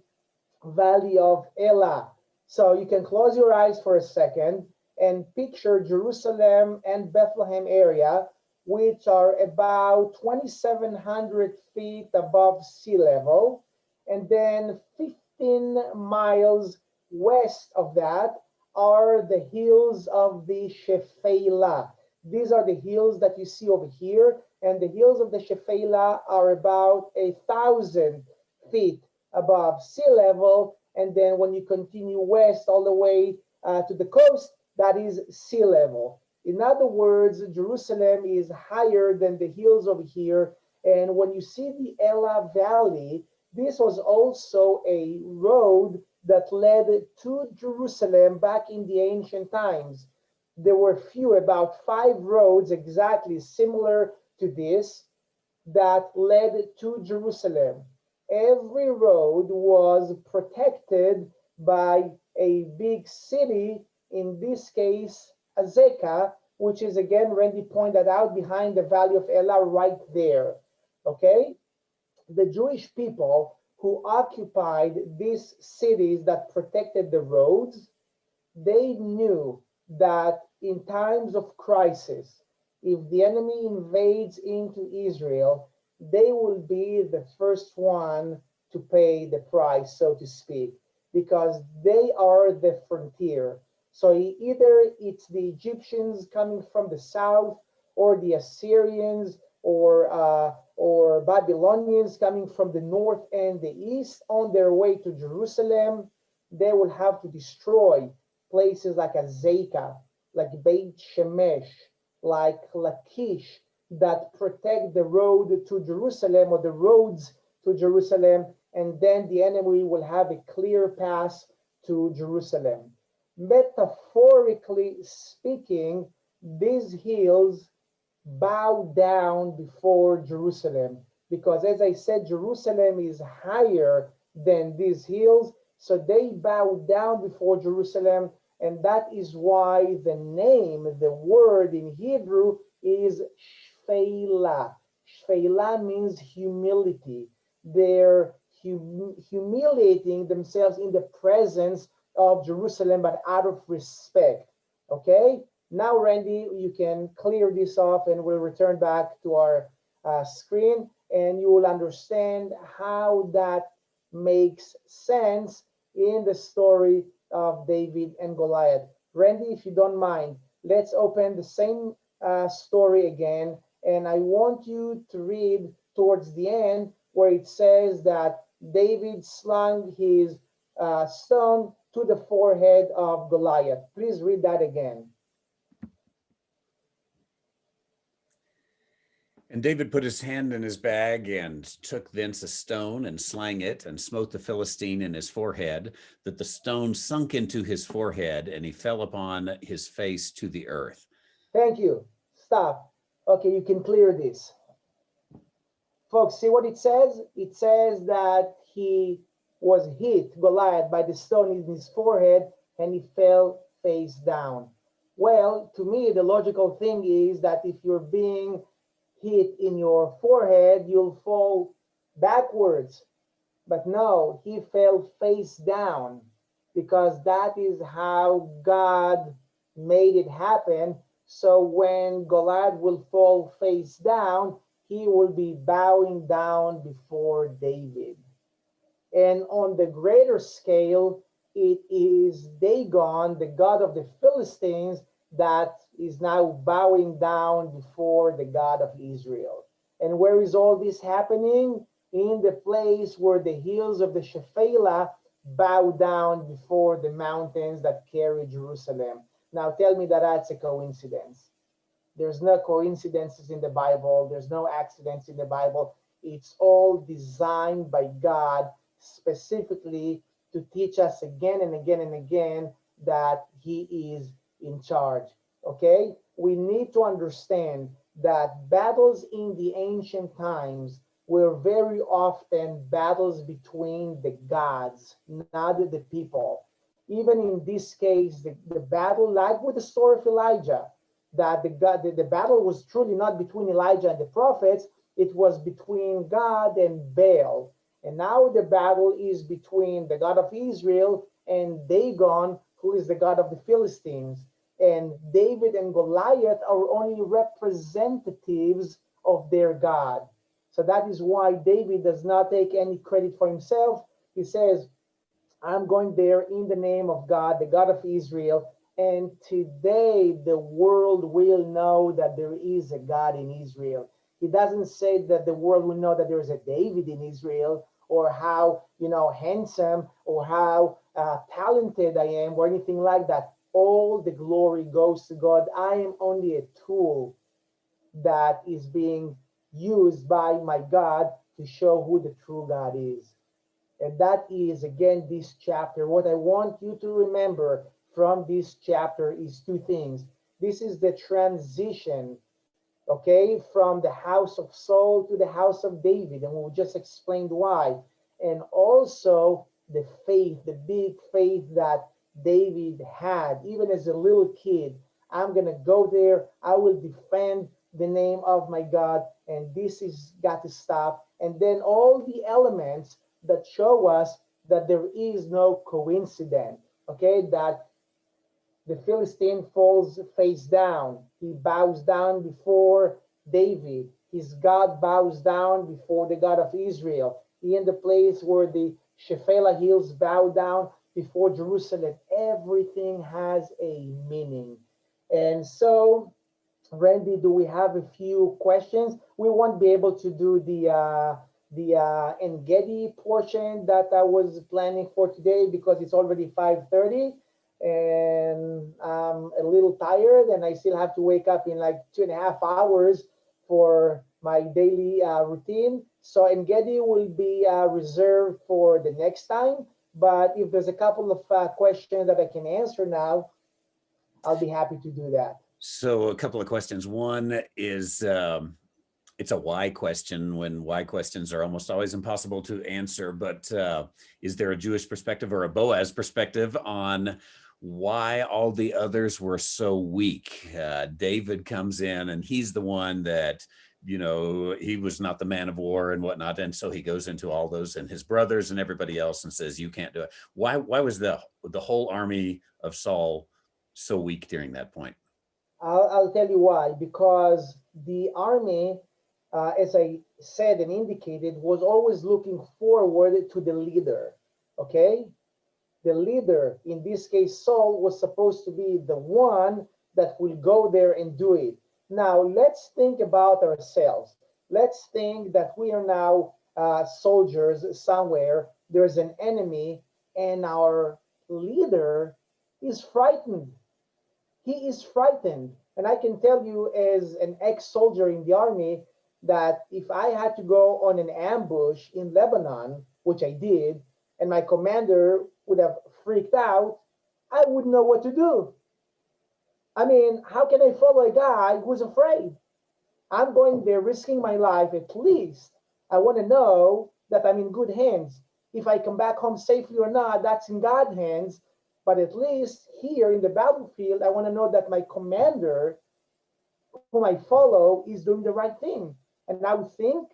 Valley of Elah. So you can close your eyes for a second and picture Jerusalem and Bethlehem area, which are about 2,700 feet above sea level. And then 15 miles west of that are the hills of the Shephelah. These are the hills that you see over here. And the hills of the Shephelah are about 1,000 feet above sea level. And then when you continue west all the way to the coast, that is sea level. In other words, Jerusalem is higher than the hills over here. And when you see the Elah Valley, this was also a road that led to Jerusalem back in the ancient times. There were few, about 5 roads exactly similar to this that led to Jerusalem. Every road was protected by a big city, in this case, Azekah, which is, again, Randy pointed out, behind the Valley of Elah right there, okay? The Jewish people who occupied these cities that protected the roads, they knew that in times of crisis, if the enemy invades into Israel, they will be the first one to pay the price, so to speak, because they are the frontier. So either it's the Egyptians coming from the south, or the Assyrians, or Babylonians coming from the north and the east on their way to Jerusalem. They will have to destroy places like Azekah, like Beit Shemesh, like Lachish, that protect the road to Jerusalem, or the roads to Jerusalem. and then the enemy will have a clear path to Jerusalem. Metaphorically speaking, these hills bow down before Jerusalem, because as I said, Jerusalem is higher than these hills, so they bow down before Jerusalem, and that is why the name, the word in Hebrew is Shfela. Shfela means humility. They're humiliating themselves in the presence of Jerusalem, but out of respect. Okay? Now, Randy, you can clear this off and we'll return back to our screen, and you will understand how that makes sense in the story of David and Goliath. Randy, if you don't mind, let's open the same story again, and I want you to read towards the end where it says that David slung his stone to the forehead of Goliath. Please read that again. And David put his hand in his bag and took thence a stone and slang it and smote the Philistine in his forehead, that the stone sunk into his forehead, and he fell upon his face to the earth. Thank you. Stop. Okay, you can clear this. Folks, see what it says? It says that he was hit, Goliath, by the stone in his forehead, and he fell face down. Well, to me, the logical thing is that if you're being hit in your forehead, you'll fall backwards. But no, he fell face down, because that is how God made it happen. So when Goliath will fall face down, he will be bowing down before David. And on the greater scale, it is Dagon, the god of the Philistines, that is now bowing down before the God of Israel. And where is all this happening? In the place where the hills of the Shephelah bow down before the mountains that carry Jerusalem. Now tell me that that's a coincidence. There's no coincidences in the Bible. There's no accidents in the Bible. It's all designed by God specifically to teach us again and again and again that he is in charge. Okay? We need to understand that battles in the ancient times were very often battles between the gods, not the people. Even in this case, the battle, like with the story of Elijah, that the battle was truly not between Elijah and the prophets, it was between God and Baal. And now the battle is between the God of Israel and Dagon, who is the God of the Philistines. And David and Goliath are only representatives of their God. So that is why David does not take any credit for himself. He says, I'm going there in the name of God, the God of Israel. And today the world will know that there is a God in Israel. He doesn't say that the world will know that there is a David in Israel, or how, handsome, or how talented I am, or anything like that. All the glory goes to God. I am only a tool that is being used by my God to show who the true God is. And that is, again, this chapter. What I want you to remember from this chapter is two things. This is the transition, okay, from the house of Saul to the house of David. And we just explained why. And also the faith, the big faith that David had, even as a little kid. I'm going to go there. I will defend the name of my God. And this is got to stop. And then all the elements that show us that there is no coincidence, okay, that the Philistine falls face down. He bows down before David. His God bows down before the God of Israel. In the place where the Shephelah hills bow down before Jerusalem, everything has a meaning. And so, Randy, do we have a few questions? We won't be able to do the Engedi portion that I was planning for today because it's already 5:30 and I'm a little tired and I still have to wake up in like 2.5 hours for my daily routine. So Engedi will be reserved for the next time. But if there's a couple of questions that I can answer now, I'll be happy to do that. So a couple of questions. One is it's a why question, when why questions are almost always impossible to answer, but is there a Jewish perspective or a Boaz perspective on why all the others were so weak? David comes in and he's the one that, you know, he was not the man of war and whatnot. And so he goes into all those and his brothers and everybody else and says, you can't do it. Why was the whole army of Saul so weak during that point? I'll tell you why. Because the army, as I said and indicated, was always looking forward to the leader. Okay? The leader, in this case Saul, was supposed to be the one that will go there and do it. Now, let's think about ourselves. Let's think that we are now soldiers somewhere. There's an enemy, and our leader is frightened. He is frightened. And I can tell you, as an ex-soldier in the army, that if I had to go on an ambush in Lebanon, which I did, and my commander would have freaked out, I wouldn't know what to do. I mean, how can I follow a guy who's afraid? I'm going there risking my life. At least I want to know that I'm in good hands. If I come back home safely or not, that's in God's hands. But at least here in the battlefield, I want to know that my commander, whom I follow, is doing the right thing. And I would think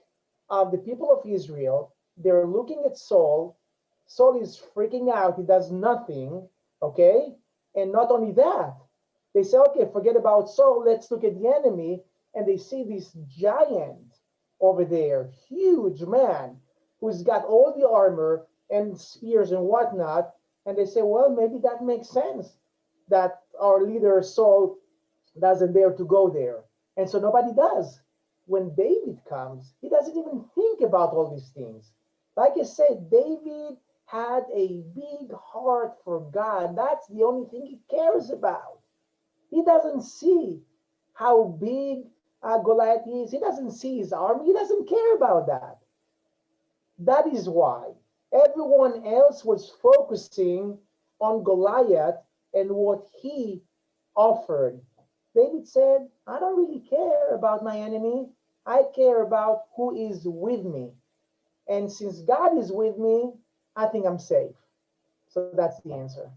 of the people of Israel. They're looking at Saul. Saul is freaking out. He does nothing. Okay? And not only that, they say, okay, forget about Saul. Let's look at the enemy. And they see this giant over there, huge man, who's got all the armor and spears and whatnot. And they say, well, maybe that makes sense that our leader Saul doesn't dare to go there. And so nobody does. When David comes, he doesn't even think about all these things. Like I said, David had a big heart for God. That's the only thing he cares about. He doesn't see how big Goliath is. He doesn't see his army. He doesn't care about that. That is why everyone else was focusing on Goliath and what he offered. David said, I don't really care about my enemy. I care about who is with me. And since God is with me, I think I'm safe. So that's the answer.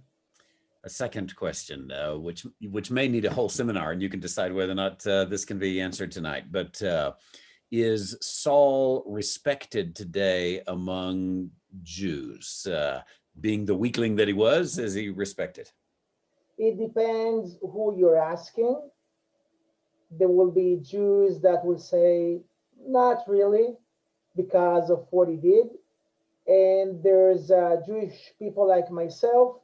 A second question, which may need a whole seminar, and you can decide whether or not this can be answered tonight. But is Saul respected today among Jews? Being the weakling that he was, is he respected? It depends who you're asking. There will be Jews that will say, not really, because of what he did. And there's Jewish people like myself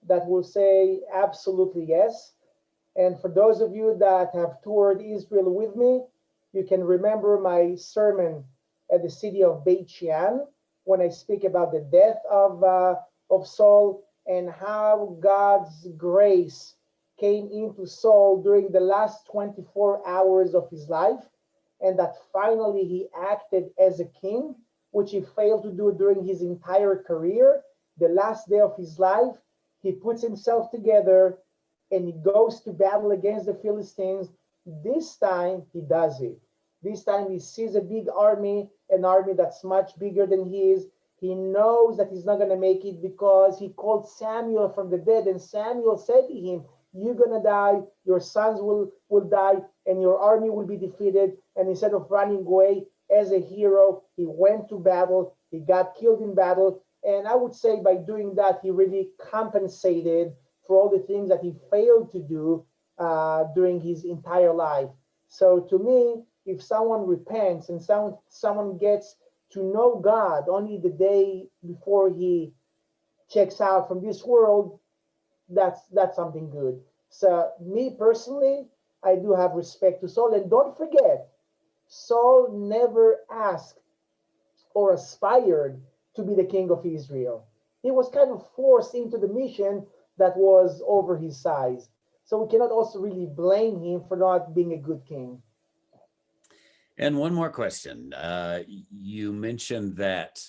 that will say absolutely yes. And for those of you that have toured Israel with me, you can remember my sermon at the city of Beit Shean when I speak about the death of Saul and how God's grace came into Saul during the last 24 hours of his life, and that finally he acted as a king, which he failed to do during his entire career. The last day of his life, he puts himself together and he goes to battle against the Philistines. This time he does it. This time he sees a big army, an army that's much bigger than his. He knows that he's not going to make it because he called Samuel from the dead, and Samuel said to him, you're going to die, your sons will die, and your army will be defeated. And instead of running away as a hero, he went to battle. He got killed in battle. And I would say by doing that, he really compensated for all the things that he failed to do during his entire life. So to me, if someone repents and someone gets to know God only the day before he checks out from this world, that's something good. So me personally, I do have respect to Saul. And don't forget, Saul never asked or aspired to be the king of Israel. He was kind of forced into the mission that was over his size. So we cannot also really blame him for not being a good king. And one more question. You mentioned that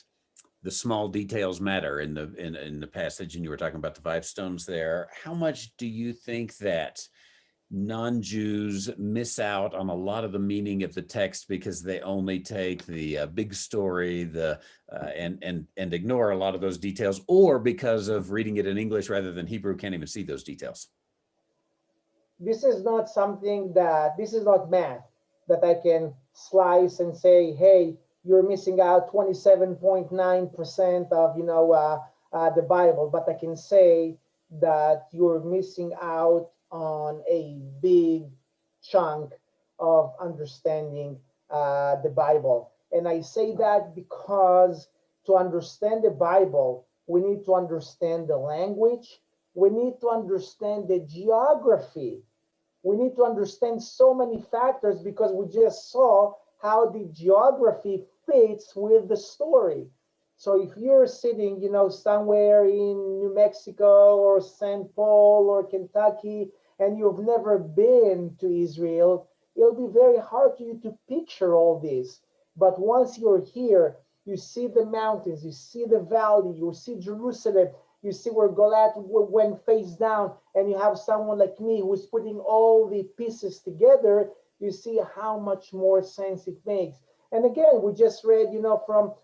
the small details matter in the passage, and you were talking about the 5 stones there. How much do you think that non-Jews miss out on a lot of the meaning of the text because they only take the big story, and ignore a lot of those details, or because of reading it in English rather than Hebrew, can't even see those details? This is not something this is not math that I can slice and say, hey, you're missing out 27.9% of, the Bible, but I can say that you're missing out on a big chunk of understanding the Bible. And I say that because to understand the Bible, we need to understand the language, we need to understand the geography, we need to understand so many factors, because we just saw how the geography fits with the story. So if you're sitting, somewhere in New Mexico or St. Paul or Kentucky, and you've never been to Israel, it'll be very hard for you to picture all this. But once you're here, you see the mountains, you see the valley, you see Jerusalem, you see where Goliath went face down, and you have someone like me who's putting all the pieces together, you see how much more sense it makes. And again, we just read, from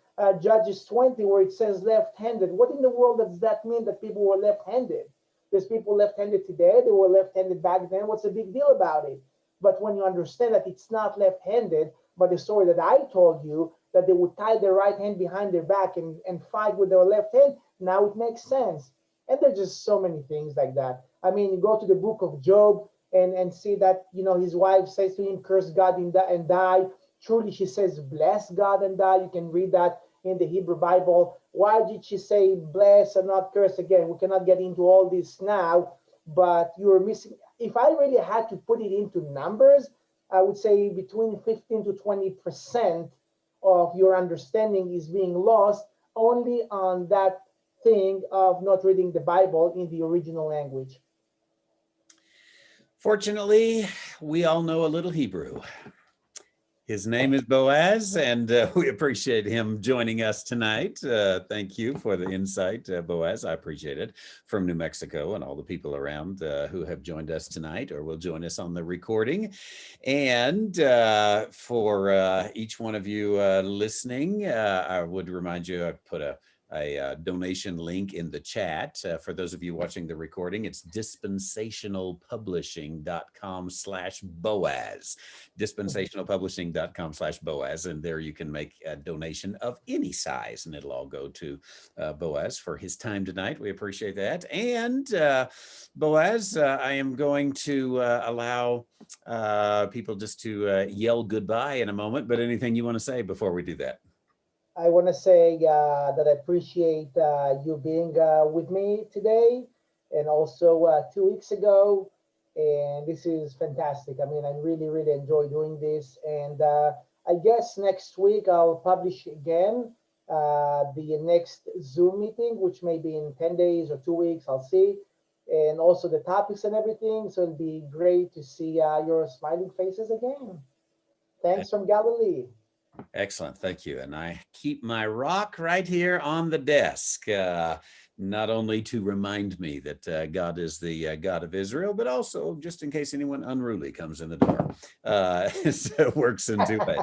Judges 20, where it says left-handed. What in the world does that mean, that people were left-handed? There's people left-handed today, they were left-handed back then. What's the big deal about it? But when you understand that it's not left-handed, but the story that I told you, that they would tie their right hand behind their back and fight with their left hand, now it makes sense. And there's just so many things like that. I mean, you go to the book of Job and see that, his wife says to him, curse God and die. Truly, she says, bless God and die. You can read that in the Hebrew Bible. Why did she say bless and not curse? Again, we cannot get into all this now, but you're missing. If I really had to put it into numbers, I would say between 15 to 20% of your understanding is being lost only on that thing of not reading the Bible in the original language. Fortunately, we all know a little Hebrew. His name is Boaz, and we appreciate him joining us tonight. Thank you for the insight, Boaz. I appreciate it, from New Mexico, and all the people around who have joined us tonight or will join us on the recording. And for each one of you listening, I would remind you, I put a donation link in the chat. For those of you watching the recording, it's dispensationalpublishing.com/Boaz. Dispensationalpublishing.com/Boaz. And there you can make a donation of any size, and it'll all go to Boaz for his time tonight. We appreciate that. And Boaz, I am going to allow people just to yell goodbye in a moment, but anything you want to say before we do that? I want to say that I appreciate you being with me today, and also 2 weeks ago. And this is fantastic. I mean, I really, really enjoy doing this. And I guess next week I'll publish again the next Zoom meeting, which may be in 10 days or 2 weeks, I'll see. And also the topics and everything. So it'll be great to see your smiling faces again. Thanks from Galilee. Excellent, thank you. And I keep my rock right here on the desk, not only to remind me that God is the God of Israel, but also just in case anyone unruly comes in the door. So it works in 2 ways.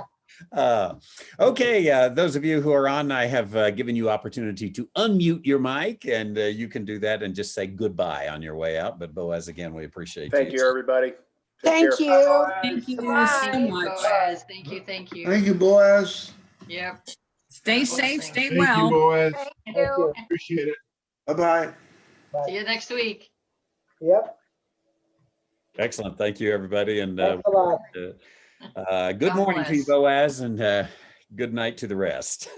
Okay, those of you who are on, I have given you opportunity to unmute your mic, and you can do that and just say goodbye on your way out. But Boaz, again, we appreciate you. Thank you, everybody. Thank you. Thank you Bye. so much. Boaz. Thank you. Thank you. Thank you, Boaz. Yep. Stay God safe, blessing. stay Thank you, well. Boaz. Thank Thank you. you. Appreciate it. Bye-bye. See you next week. Yep. Excellent, thank you, everybody. And Thanks a lot. good God morning to you, bless. Boaz, and good night to the rest.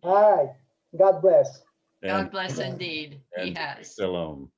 All right. God bless. God bless indeed. He And has. shalom.